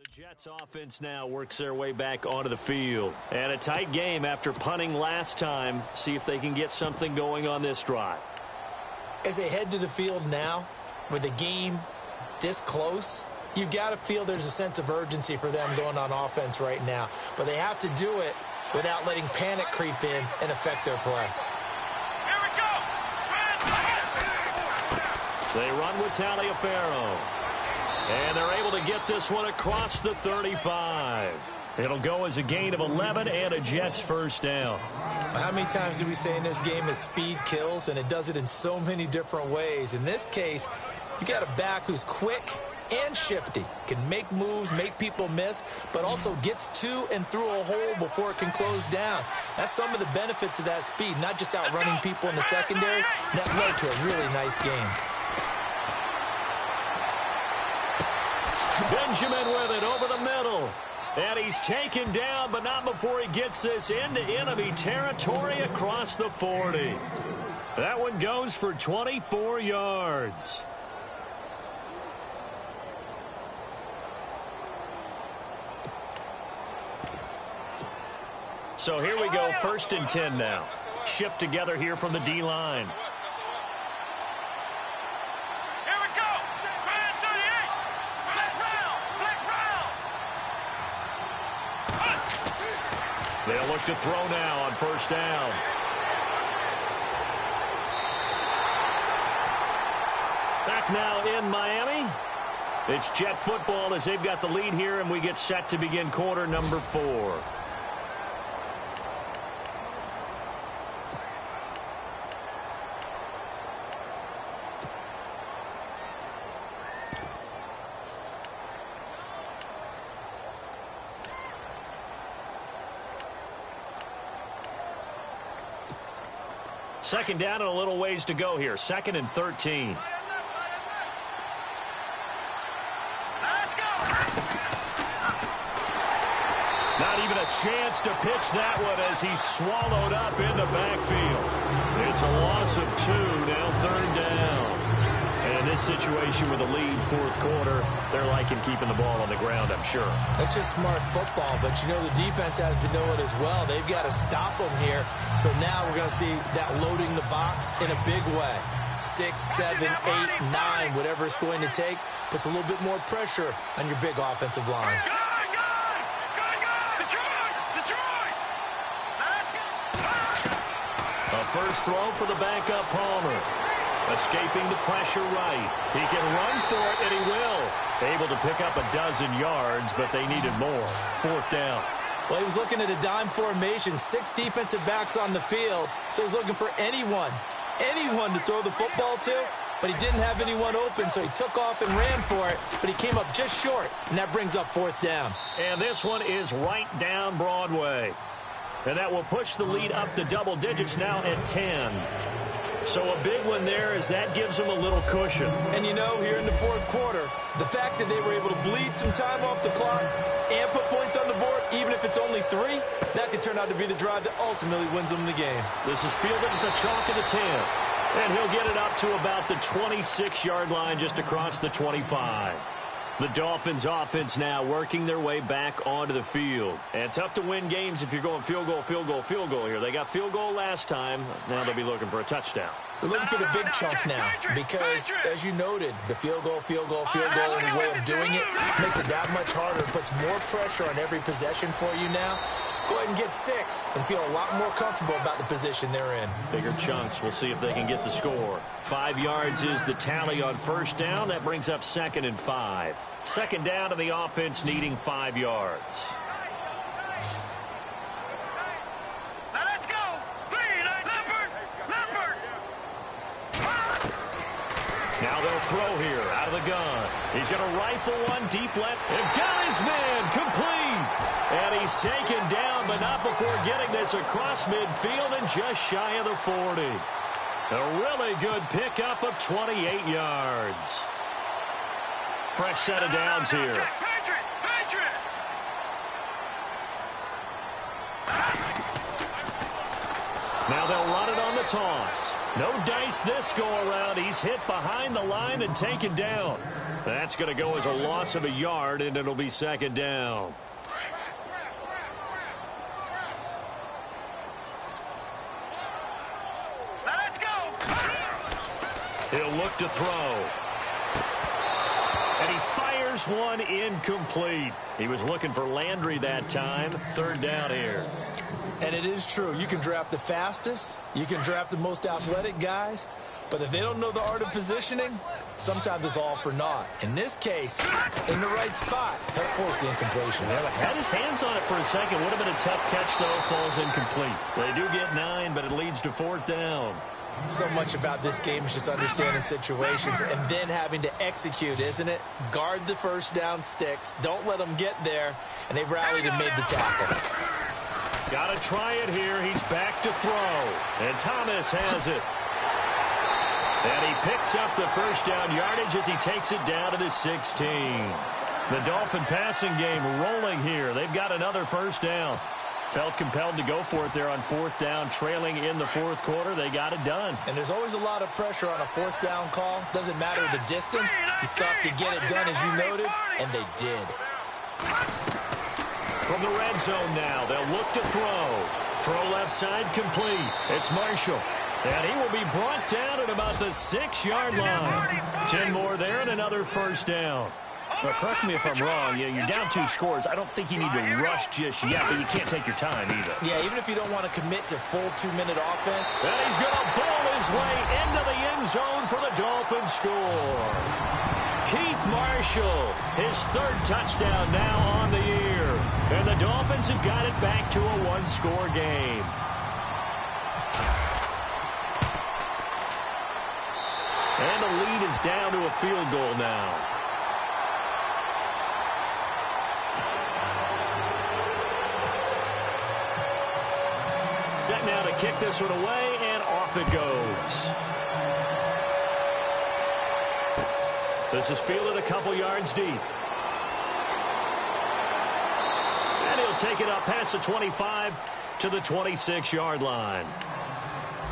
The Jets offense now works their way back onto the field. And a tight game after punting last time. See if they can get something going on this drive. As they head to the field now, with the game this close, you've got to feel there's a sense of urgency for them going on offense right now. But they have to do it without letting panic creep in and affect their play. Here we go! They run with Taliaferro. And they're able to get this one across the 35. It'll go as a gain of 11 and a Jets first down. How many times do we say in this game that speed kills, and it does it in so many different ways? In this case, you got a back who's quick and shifty, can make moves, make people miss, but also gets to and through a hole before it can close down. That's some of the benefits of that speed, not just outrunning people in the secondary. That led to a really nice game. Benjamin with it over the middle. And he's taken down, but not before he gets this into enemy territory across the 40. That one goes for 24 yards. So here we go, 1st and 10 now. Shift together here from the D-line. They'll look to throw now on 1st down. Back now in Miami. It's Jet football as they've got the lead here, and we get set to begin quarter number 4. Second down and a little ways to go here. 2nd and 13. Not even a chance to pitch that one as he's swallowed up in the backfield. It's a loss of 2, now 3rd down. And in this situation with a lead 4th quarter, they're liking keeping the ball on the ground, I'm sure. That's just smart football, but you know the defense has to know it as well. They've got to stop them here. So now we're going to see that loading the box in a big way. 6, 7, 8, 9, whatever it's going to take, puts a little bit more pressure on your big offensive line. A first throw for the backup Palmer. Escaping the pressure right. He can run for it, and he will. Able to pick up a dozen yards, but they needed more. 4th down. Well, he was looking at a dime formation, 6 defensive backs on the field, so he's looking for anyone to throw the football to, but he didn't have anyone open, so he took off and ran for it, but he came up just short, and that brings up 4th down. And this one is right down Broadway. And that will push the lead up to double digits now at 10. So a big one there as that gives them a little cushion. And you know, here in the 4th quarter, the fact that they were able to bleed some time off the clock and put points on the board, even if it's only 3, that could turn out to be the drive that ultimately wins them the game. This is fielded at the chalk of the 10. And he'll get it up to about the 26-yard line just across the 25. The Dolphins offense now working their way back onto the field. And tough to win games if you're going field goal, field goal, field goal here. They got field goal last time. Now they'll be looking for a touchdown. They're looking for the big chunk now because, as you noted, the field goal, and the way of doing it makes it that much harder. It puts more pressure on every possession for you now. Go ahead and get 6 and feel a lot more comfortable about the position they're in. Bigger chunks. We'll see if they can get the score. 5 yards is the tally on first down. That brings up 2nd and 5. 2nd down to the offense needing 5 yards. Let's go. Now they'll throw here out of the gun. He's going to rifle one deep left and got his man complete. And he's taken down, but not before getting this across midfield and just shy of the 40. A really good pickup of 28 yards. Fresh set of downs here. Now they'll run it on the toss. No dice this go-around. He's hit behind the line and taken down. That's going to go as a loss of a yard, and it'll be 2nd down. Let's go. He'll look to throw. And he fires one incomplete. He was looking for Landry that time. 3rd down here. And it is true. You can draft the fastest. You can draft the most athletic guys. But if they don't know the art of positioning, sometimes it's all for naught. In this case, in the right spot, help force the incompletion. Well, had his hands on it for a second. Would have been a tough catch, though. Falls incomplete. They do get 9, but it leads to 4th down. So much about this game is just understanding situations and then having to execute, isn't it? Guard the first down sticks. Don't let them get there. And they rallied and made the tackle. Got to try it here. He's back to throw. And Thomas has it. And he picks up the first down yardage as he takes it down to the 16. The Dolphin passing game rolling here. They've got another first down. Felt compelled to go for it there on 4th down, trailing in the 4th quarter. They got it done. And there's always a lot of pressure on a 4th down call. Doesn't matter the distance. You stop to get it done, as you noted, and they did. From the red zone now, they'll look to throw. Throw left side complete. It's Marshall. And he will be brought down at about the 6-yard line. 10 more there and another first down. Now, correct me if I'm wrong. You're down 2 scores. I don't think you need to rush just yet, but you can't take your time either. Yeah, even if you don't want to commit to full 2-minute offense. And he's going to bowl his way into the end zone for the Dolphins score. Keith Marshall, his 3rd touchdown now on the year. And the Dolphins have got it back to a 1-score game. And the lead is down to a field goal now. Set now to kick this one away and off off it goes. This is fielded a couple yards deep. And he'll take it up past the 25 to the 26-yard line.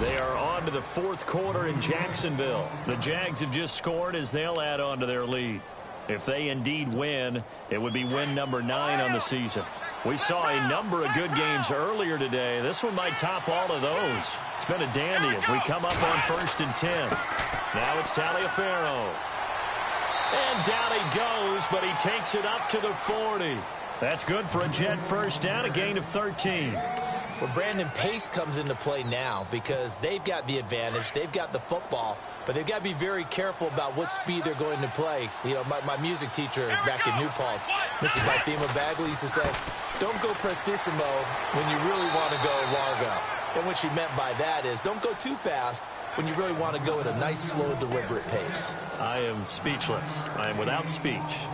They are on to the fourth quarter in Jacksonville. The Jags have just scored as they'll add on to their lead. If they indeed win, it would be win number 9 on the season. We saw a number of good games earlier today. This one might top all of those. It's been a dandy as we come up on 1st and 10. Now it's Taliaferro. And down he goes, but he takes it up to the 40. That's good for a Jet first down, a gain of 13. Well, Brandon, pace comes into play now because they've got the advantage. They've got the football, but they've got to be very careful about what speed they're going to play. You know, my music teacher back in New Paltz, Mrs. Bythema Bagley, used to say, don't go prestissimo when you really want to go largo. And what she meant by that is don't go too fast when you really want to go at a nice, slow, deliberate pace. I am speechless. I am without speech.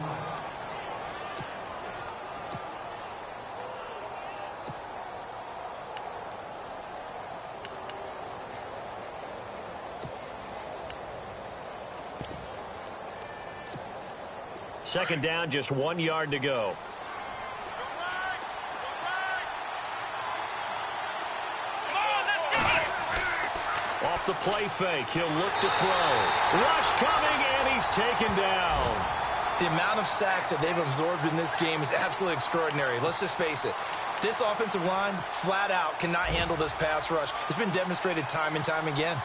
Second down, just 1 yard to go. Off the play fake, he'll look to throw. Rush coming, and he's taken down. The amount of sacks that they've absorbed in this game is absolutely extraordinary. Let's just face it. This offensive line, flat out, cannot handle this pass rush. It's been demonstrated time and time again.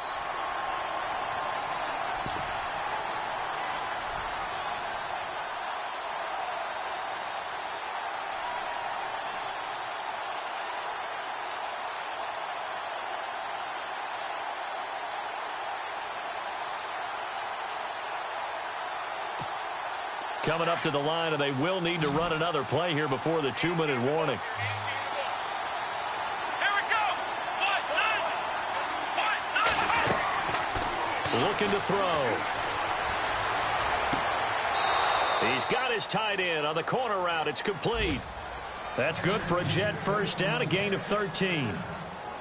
Coming up to the line, and they will need to run another play here before the 2-minute warning. Here we go. Looking to throw. He's got his tight end on the corner route. It's complete. That's good for a Jet first down, a gain of 13.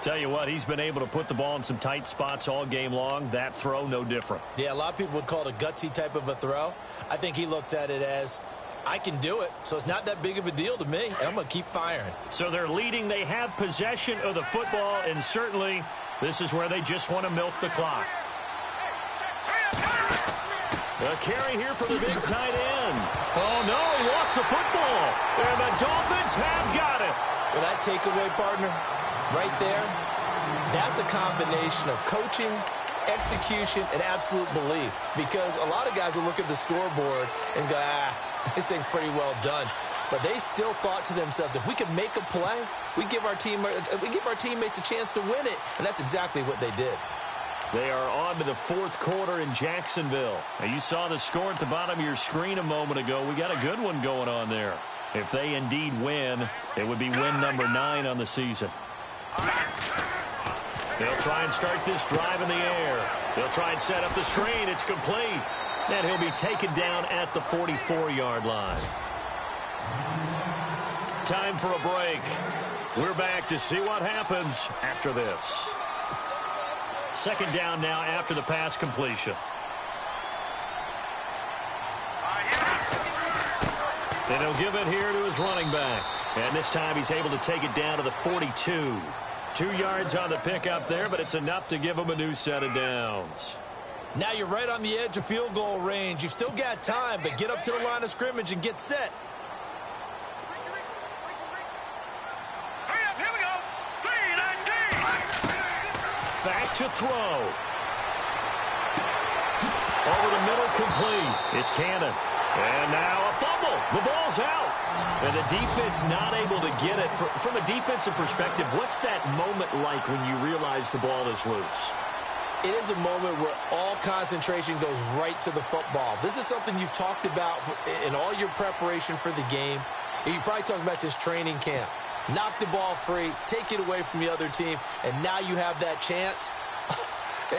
Tell you what, he's been able to put the ball in some tight spots all game long. That throw, no different. Yeah, a lot of people would call it a gutsy type of a throw. I think he looks at it as, I can do it, so it's not that big of a deal to me, and I'm going to keep firing. So they're leading. They have possession of the football, and certainly this is where they just want to milk the clock. A carry here for the big tight end. Oh, no, he lost the football. And the Dolphins have got it. Well, that takeaway, partner, right there, that's a combination of coaching, execution, and absolute belief. Because a lot of guys will look at the scoreboard and go, this thing's pretty well done. But they still thought to themselves, if we could make a play, we give our teammates a chance to win it. And that's exactly what they did. They are on to the fourth quarter in Jacksonville. Now, you saw the score at the bottom of your screen a moment ago. We got a good one going on there. If they indeed win, it would be win number 9 on the season. They'll try and start this drive in the air. They'll try and set up the screen. It's complete. And he'll be taken down at the 44-yard line. Time for a break. We're back to see what happens after this. Second down now after the pass completion. And he'll give it here to his running back. And this time he's able to take it down to the 42. 2 yards on the pickup there, but it's enough to give him a new set of downs. Now you're right on the edge of field goal range. You've still got time, but get up to the line of scrimmage and get set. Here we go. 3-19. Back to throw. Over the middle, complete. It's Cannon. And now a fumble. The ball's out. And the defense not able to get it. From a defensive perspective, what's that moment like when you realize the ball is loose? It is a moment where all concentration goes right to the football. This is something you've talked about in all your preparation for the game. And you probably talked about since training camp. Knock the ball free, take it away from the other team, and now you have that chance.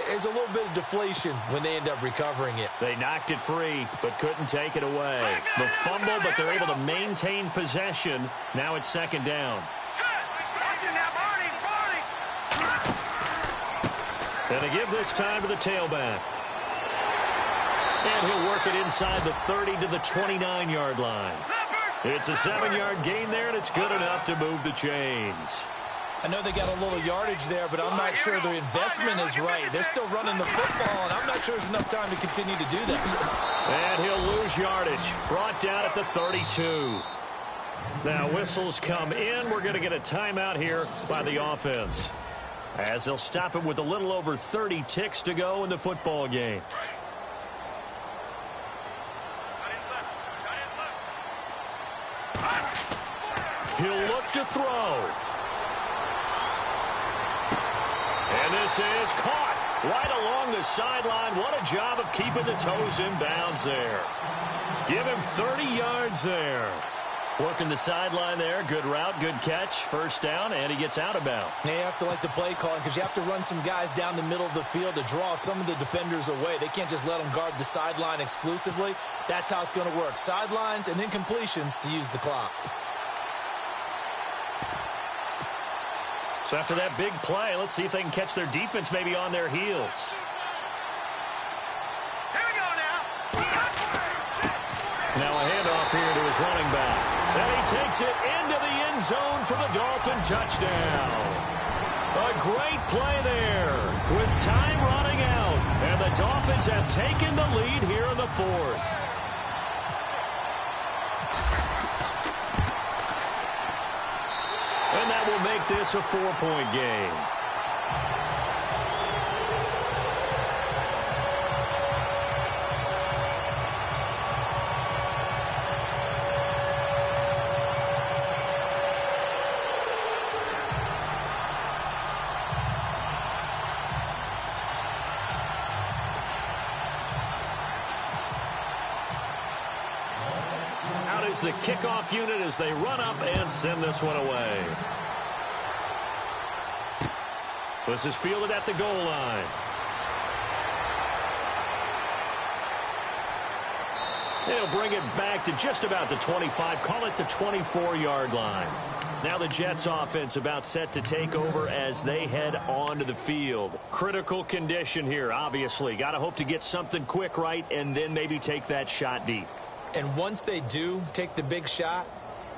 There's a little bit of deflation when they end up recovering it. They knocked it free, but couldn't take it away. The fumble, but they're able to maintain possession. Now it's second down. And to give this time to the tailback. And he'll work it inside the 30 to the 29-yard line. It's a 7-yard gain there, and it's good enough to move the chains. I know they got a little yardage there, but I'm not sure their investment is right. They're still running the football, and I'm not sure there's enough time to continue to do that. And he'll lose yardage. Brought down at the 32. Now whistles come in. We're going to get a timeout here by the offense, as they'll stop it with a little over 30 ticks to go in the football game. He'll look to throw. And this is caught right along the sideline. What a job of keeping the toes in bounds there. Give him 30 yards there. Working the sideline there. Good route, good catch. First down, and he gets out of bounds. Now you have to like the play calling because you have to run some guys down the middle of the field to draw some of the defenders away. They can't just let them guard the sideline exclusively. That's how it's going to work. Sidelines and then completions to use the clock. So after that big play, let's see if they can catch their defense maybe on their heels. Here we go now. Now a handoff here to his running back. And he takes it into the end zone for the Dolphin touchdown. A great play there with time running out. And the Dolphins have taken the lead here in the fourth. And that will make this a 4-point game. Out is the kickoff unit as they run up and send this one away. This is fielded at the goal line. They'll bring it back to just about the 25. Call it the 24-yard line. Now the Jets offense about set to take over as they head onto the field. Critical condition here, obviously. Got to hope to get something quick right and then maybe take that shot deep. And once they do take the big shot,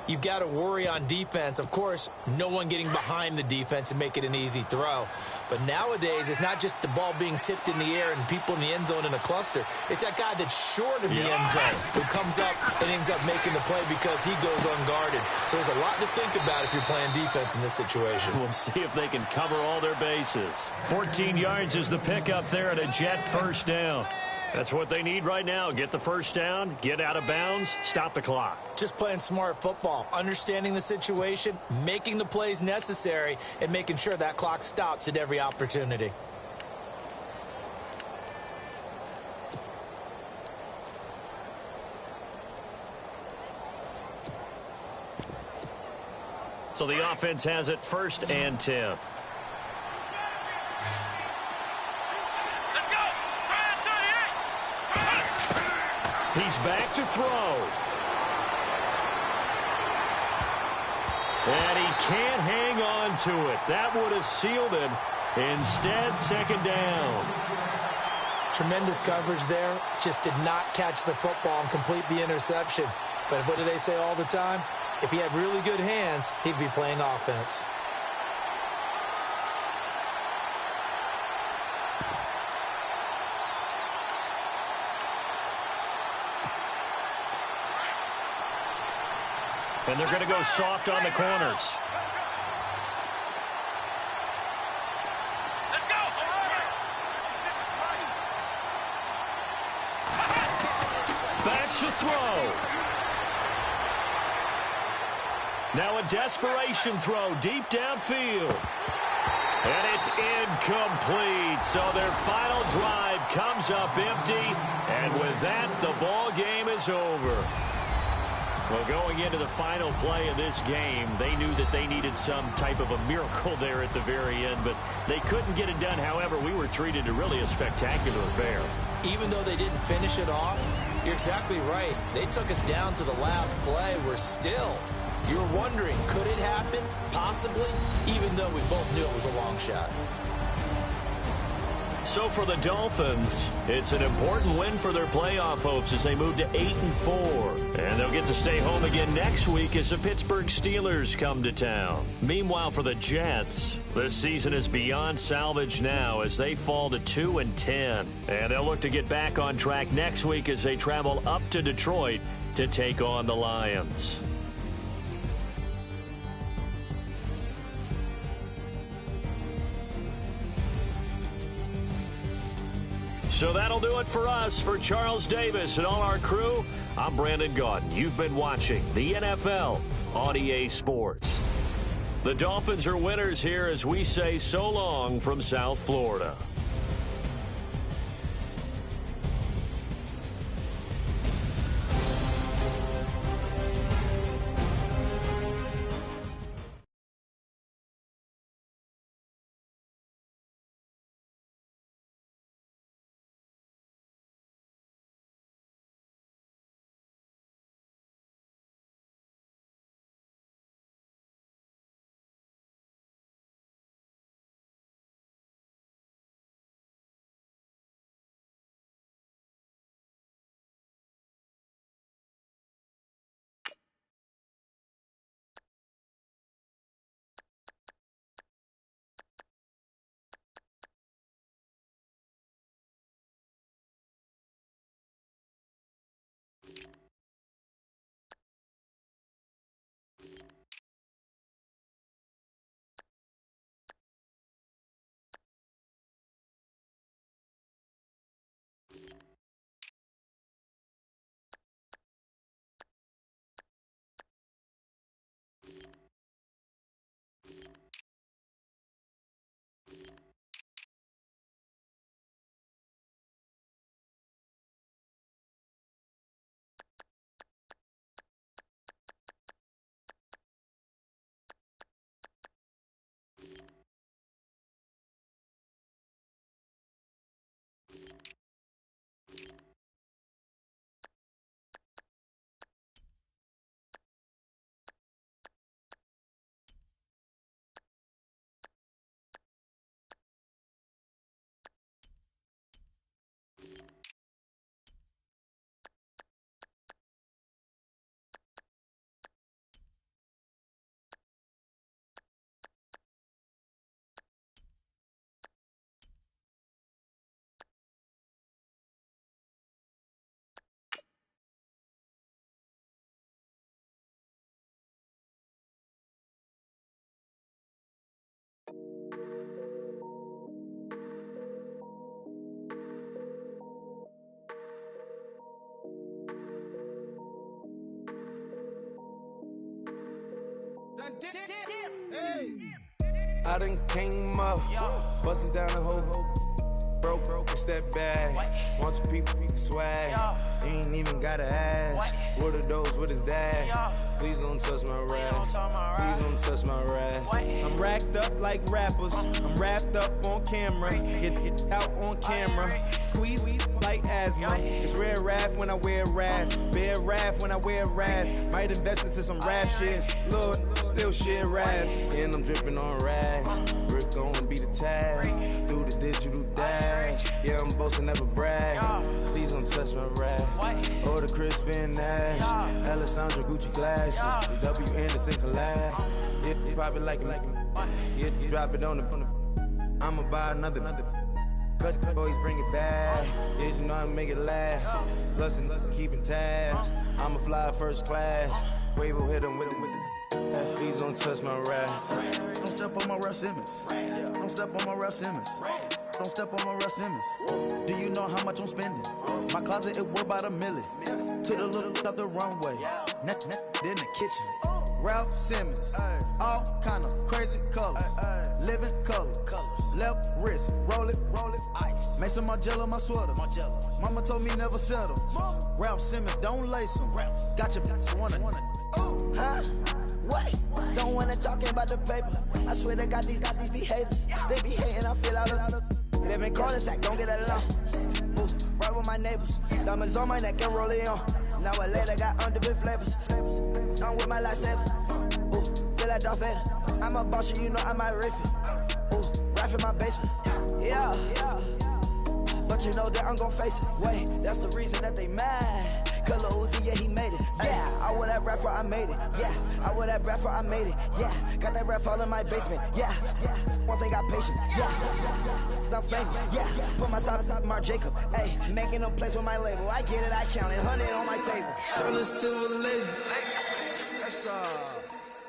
you've got to worry on defense. Of course, no one getting behind the defense and make it an easy throw. But nowadays, it's not just the ball being tipped in the air and people in the end zone in a cluster. It's that guy that's short of the end zone who comes up and ends up making the play because he goes unguarded. So there's a lot to think about if you're playing defense in this situation. We'll see if they can cover all their bases. 14 yards is the pickup there at a Jet first down. That's what they need right now. Get the first down, get out of bounds, stop the clock. Just playing smart football, understanding the situation, making the plays necessary, and making sure that clock stops at every opportunity. So the offense has it 1st and 10. He's back to throw. And he can't hang on to it. That would have sealed it. Instead, 2nd down. Tremendous coverage there. Just did not catch the football and complete the interception. But what do they say all the time? If he had really good hands, he'd be playing offense. And they're going to go soft on the corners. Let's go. Back to throw. Now a desperation throw deep downfield. And it's incomplete. So their final drive comes up empty. And with that, the ball game is over. Well, going into the final play of this game, they knew that they needed some type of a miracle there at the very end, but they couldn't get it done. However, we were treated to really a spectacular affair. Even though they didn't finish it off, you're exactly right. They took us down to the last play. We're still, you're wondering, could it happen? Possibly, even though we both knew it was a long shot. So for the Dolphins, it's an important win for their playoff hopes as they move to 8-4. And they'll get to stay home again next week as the Pittsburgh Steelers come to town. Meanwhile, for the Jets, this season is beyond salvage now as they fall to 2-10. And they'll look to get back on track next week as they travel up to Detroit to take on the Lions. So that'll do it for us. For Charles Davis and all our crew, I'm Brandon Gaudin. You've been watching the NFL on EA Sports. The Dolphins are winners here as we say so long from South Florida. I done came up, bustin' down the whole broke, it's that bag. Want your people swag, you ain't even gotta ask. What are those, what is that? Please don't touch my rap, please don't touch my rap. I'm racked up like rappers, I'm wrapped up on camera, get out on camera, squeeze like asthma. It's rare wrath when I wear wrath, bare wrath when I wear wrath. Might invest into some rap shit, look, still shit rap. And I'm dripping on rags, Rick gon' be the tag, do the digital dash. Yeah, I'm boasting, never brag, please don't touch my rap. Or the Chris Finn Nash, Alessandra Gucci glasses, the W Anderson collab. Yeah, you probably like it, yeah, you drop it on the, I'ma buy another. Cause boys bring it back, yeah, you know how to make it laugh. Plus and keeping tabs, I'ma fly first class. Quavo hit him with it, please don't touch my rap. Don't step on my Ralph Simmons. Don't step on my Ralph Simmons. Don't step on my Ralph Simmons. Do you know how much I'm spending? My closet, it worth about $1 million. To the little of the runway, in the kitchen. Ralph Simmons, all kind of crazy colors, living color, left wrist, roll it, ice. Make some Margiela my sweater. Mama told me never settle. Ralph Simmons, don't lace him. Got your bitch wanna. Huh? What? Don't wanna talk about the paper. I swear to God, these behaviors. They be hating, I feel all of live in cul-de-sac, don't get along. Ooh, right with my neighbors. Diamonds on my neck and roll it on. Now I later got underbit flavors. I'm with my lifesaver. Ooh, feel like Darth Vader. I'm a boss, you know I might riff it. Ooh, right in my basement. Yeah. let you know that I'm gon' face it. Wait, that's the reason that they mad. Color Uzi, yeah, he made it. Yeah, I wear that rapper, I made it. Yeah, I wear that rapper, I made it. Yeah, got that rap all in my basement. Yeah, once I got patience. Yeah, I'm famous. Yeah, put myself inside Mark Jacob. Hey, making a place with my label. I get it, I count it. 100 on my table. Sterling silver laser.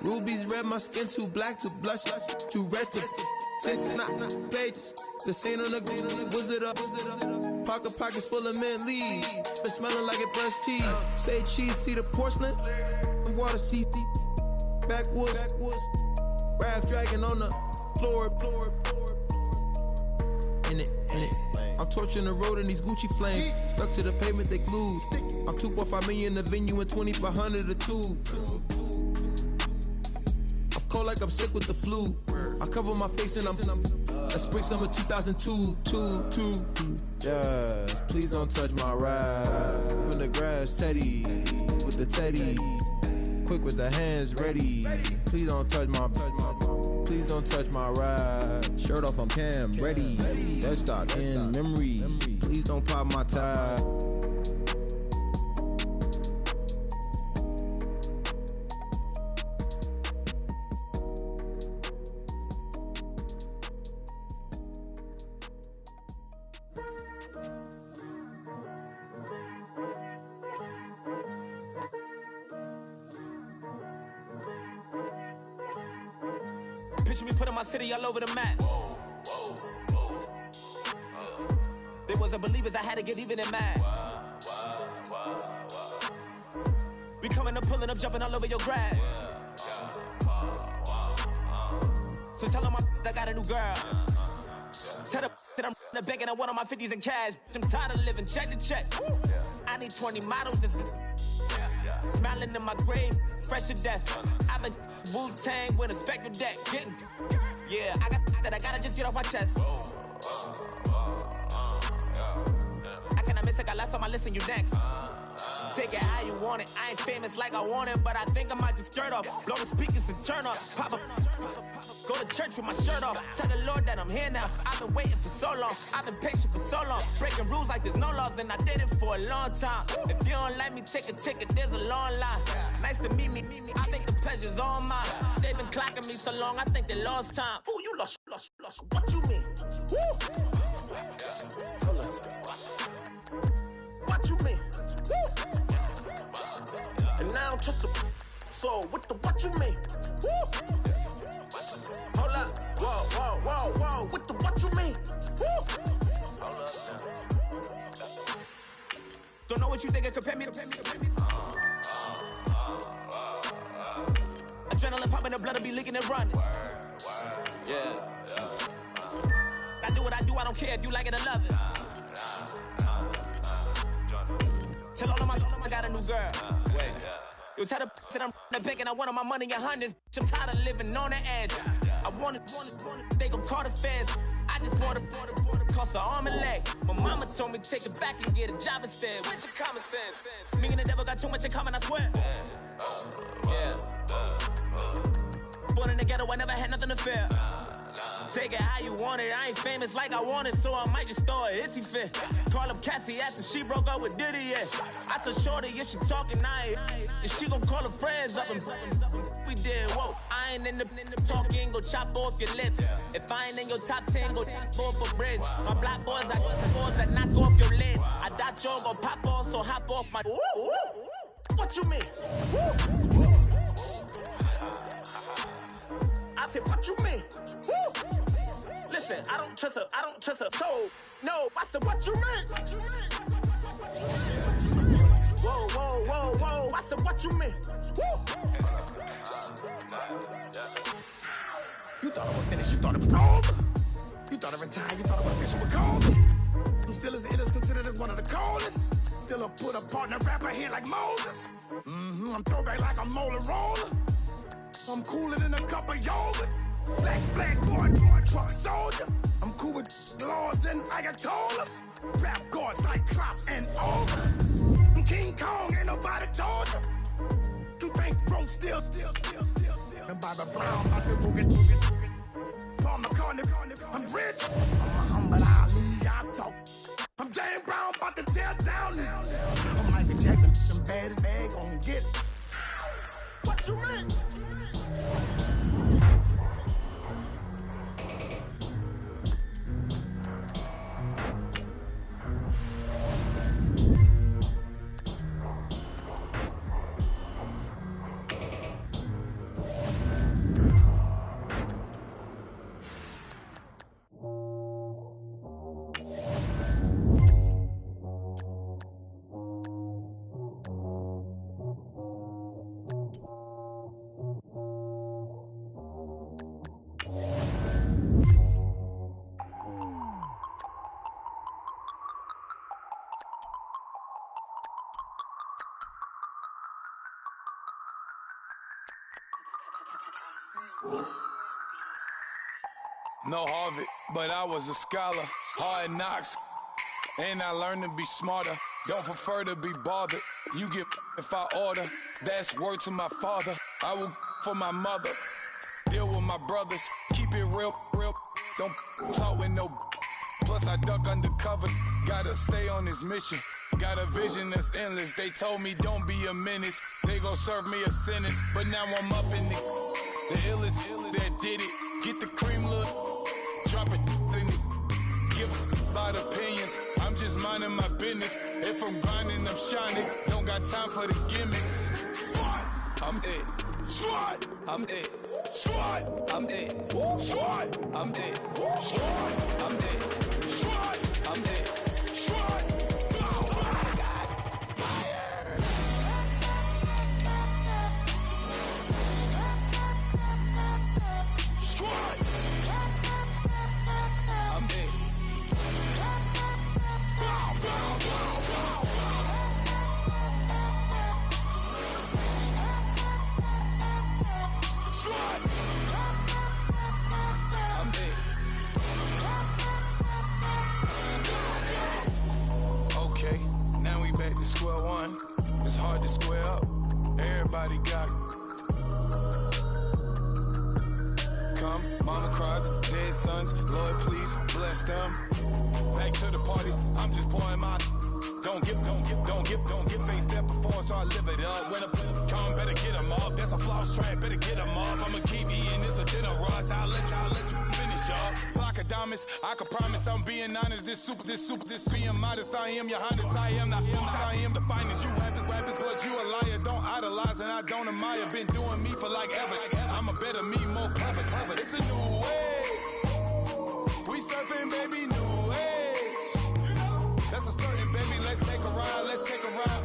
Rubies red, my skin too black to blush, too red to six, not pages. The stain on the wizard up. Pockets full of mint leaves. Been smelling like it brushed teeth. Say cheese, see the porcelain. Water, see backwoods. Raft dragging on the floor. In it. I'm torching the road in these Gucci flames. Stuck to the pavement, they glued. I'm 2.5 million in the venue and 2,500 a tube. I'm cold like I'm sick with the flu. I cover my face and I'm spring summer 2002. Yeah, please don't touch my ride. In the grass, Teddy, with the Teddy. Quick with the hands ready. Please don't touch my ride. Shirt off on cam, ready. Desktop in memory. Please don't pop my tie. Picture me putting my city all over the map. They wasn't believers, I had to get even and mad. We coming up, pulling up, jumping all over your grass. So tell them I got a new girl. Tell them that I'm the bank and I want all my 50s in cash. I'm tired of living check to check. I need 20 models, this is smiling in my grave, fresh to death. I've been Wu-Tang with a spectral deck. Yeah, I gotta just get off my chest. I cannot miss it, got last on my list and you next. Take it how you want it. I ain't famous like I want it, but I think I might just skirt off. Blow the speakers and turn up. Pop up. Go to church with my shirt off. Tell the Lord that I'm here now. I've been waiting for so long. I've been patient for so long. Breaking rules like there's no laws, and I did it for a long time. If you don't let me take a ticket, there's a long line. Nice to meet me. I think the pleasure's all mine. They've been clocking me so long, I think they lost time. Ooh, you lost. What you mean? Woo! What you mean? Woo! And now I'm just a so what you mean? Woo! Hold up, whoa, what you mean? Woo! Don't know what you think it compare me to. Adrenaline popping, the blood will be leaking and running. Yeah. I do what I do, I don't care if you like it or love it. Tell all of my I got a new girl. Wait. You tell the that I'm the bank and I want all my money in hundreds. I'm tired of living on the edge. I want it, they gon' call the feds. I just bought it, cost an arm and leg. My mama told me take it back and get a job instead. Where's your common sense? Me and the devil got too much in common, I swear. Yeah. Born in the ghetto, I never had nothing to fear. Take it how you want it, I ain't famous like I want it, so I might just throw it if he fit. Call up Cassie after she broke up with Diddy, yeah. I told Shorty, if she talking, and she gon' call her friends up and we did, whoa. I ain't in the talking, go chop off your lips. If I ain't in your top 10, go top 4 for bridge. My black boys, I got the boys that knock off your lid. I thought y'all gon' pop off, so hop off my. What you mean? I said, what you mean? Woo! Listen, I don't trust her soul. No, I said, what you mean? Whoa, I said, what you mean? Woo! You thought I was finished, you thought it was over. You thought I retired, you thought I was fishing with cold. I'm still as ill as considered as one of the coldest. Still a put a partner rapper here like Moses. I'm throwback like a molar roller. I'm cooler than a cup of yogurt. Black boy, truck soldier. I'm cool with laws and Ayatollahs. Rap God, Cyclops and ogre. I'm King Kong, ain't nobody told you. You think road still. And Bobby Brown, about to boogie. Paul McCartney, I'm rich. I'm Muhammad Ali, I talk. I'm had his bag, gon' get it. What you mean? No Harvard, but I was a scholar. Hard knocks, and I learned to be smarter. Don't prefer to be bothered. You get if I order. That's word to my father. I will for my mother. Deal with my brothers. Keep it real. Don't talk with no. Plus I duck undercover. Gotta stay on this mission. Got a vision that's endless. They told me don't be a menace. They gon' serve me a sentence. But now I'm up in the illest that did it. Get the cream look. Drop it in it. Give about opinions. I'm just minding my business. If I'm grinding, I'm shining. Don't got time for the gimmicks. I'm dead. Squad. I'm dead. Squad. I'm dead. Squad. I'm dead. Squad. I'm dead. Squad. I'm dead. Squad. Oh my God. Fire. Squad. I'm dead. Okay, now we back to square one. It's hard to square up. Everybody got come, mama cries, dead sons. Lord, please bless them. Back to the party. I'm just pouring my. Don't get face that before, so I live it up. When I come, better get them up. That's a floss track, better get them up. I'ma keep eating, it's a dinner rush. I'll let you finish up. Flock of diamonds, I can promise I'm being honest. This being modest. I am your highness, I am the finest. You rappers, plus you a liar. Don't idolize and I don't admire. Been doing me for like ever. I'm a better me, more clever. It's a new way. We surfing, baby, new age. That's a certain, baby. Let's take a ride.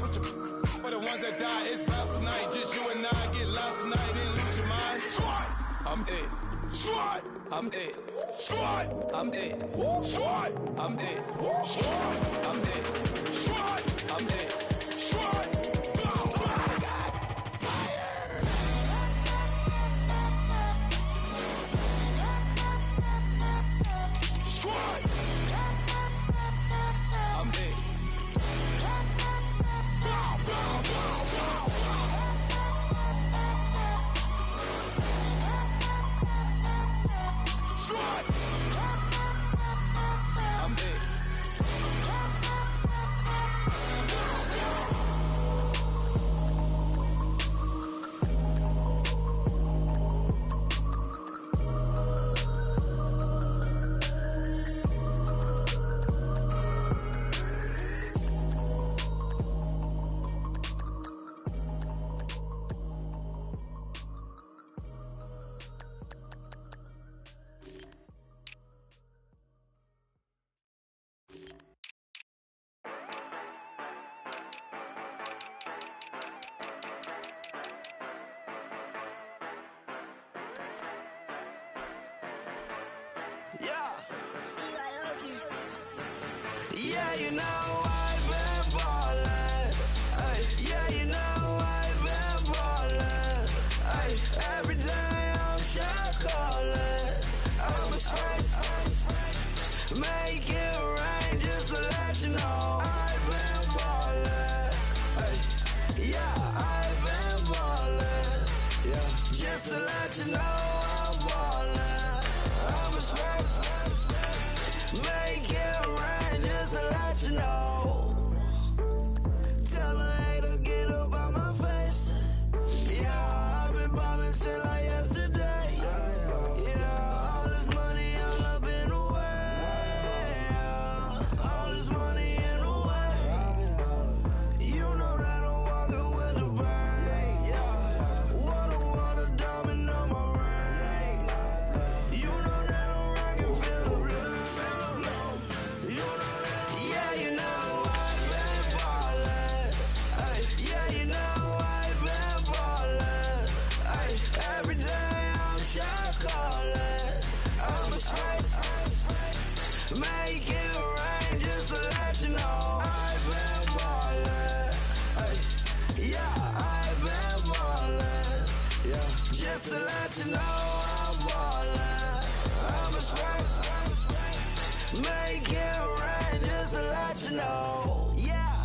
Put your for the ones that die. It's vows tonight. Just you and I get lost tonight and lose your mind. Squad. I'm dead. Squad. I'm dead. Squad. I'm dead. Squad. I'm dead. Squad. I'm dead. Squad. I'm dead. Squad. Oh my God. Fire. Squad. I'm dead. Squad. I'm dead. Yeah, you know I've been ballin'. Ay, yeah, you know I've been ballin'. Ay, every day I'm shot callin'. I'm a spray, make it rain just to let you know I've been ballin'. Ay, yeah, I've been ballin'. Yeah, just to let you know I'm ballin'. I'm a spray, make it rain just to let you know. let you know I'm ballin'. I'm a scrape. Make it rain just to let you know. Yeah,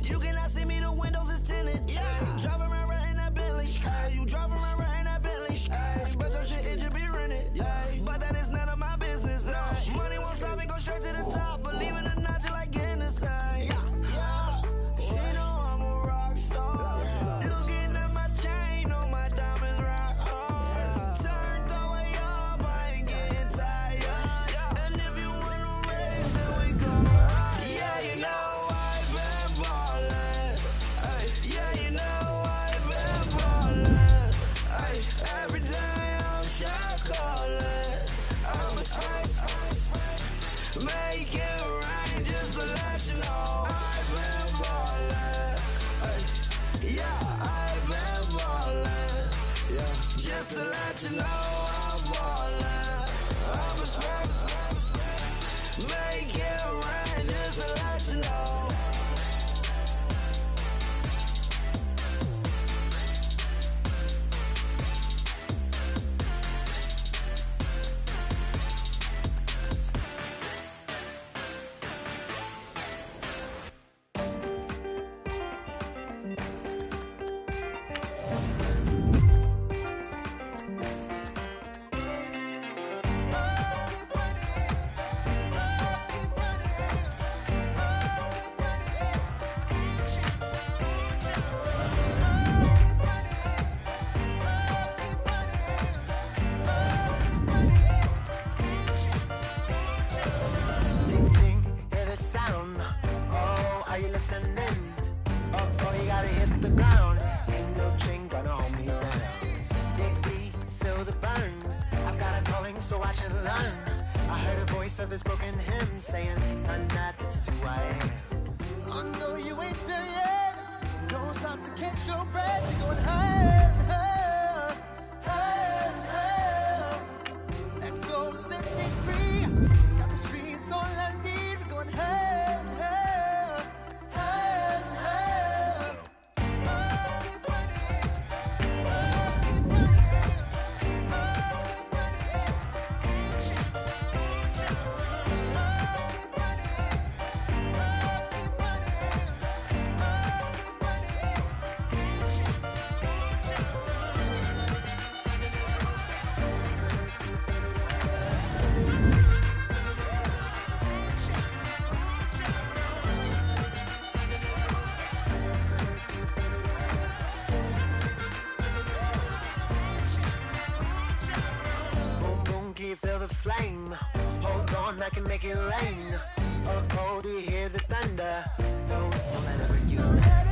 you cannot see me, the windows is tinted. Yeah, driving around right in that Bentley. Hey, you driving around right in that Bentley. Hey, but your shit, it just be rented. Yeah, but that is none of my business. Money won't stop me, go straight to the top. Believe it or not, just like getting the same. Yeah, she know I'm a rock star. Looking at my chain, on my diamonds rock hard. Turned the way up, I ain't getting tired. And if you wanna raise, then we gonna ride. Yeah, you know I've been ballin'. Ay, yeah, you know I've been ballin'. Ay, every day I'm shot callin'. I'm a spike. Make it rain just to let you know I've been ballin'. Ay, yeah, I've been ballin'. Yeah, just to let you know I'm ballin'. I'm a spike. Make it rain just to let you know. Ting ting, hear the sound. Oh, are you listening? Oh, you gotta hit the ground. Ain't no chain gonna hold me down. Dig deep, feel the burn. I've got a calling, so watch and learn. I heard a voice of this broken hymn saying, "None that this is who I am." I know you ain't there yet. Don't stop to catch your breath. You're going higher, higher, higher, higher. Let go, set me free. Got the streets all I need. We're going higher, higher, higher, higher. Keep running. Keep running. Keep Boom, boom, can you feel the flame? Hold on, I can make it rain. Oh, do you hear the thunder? No, don't let it break you down.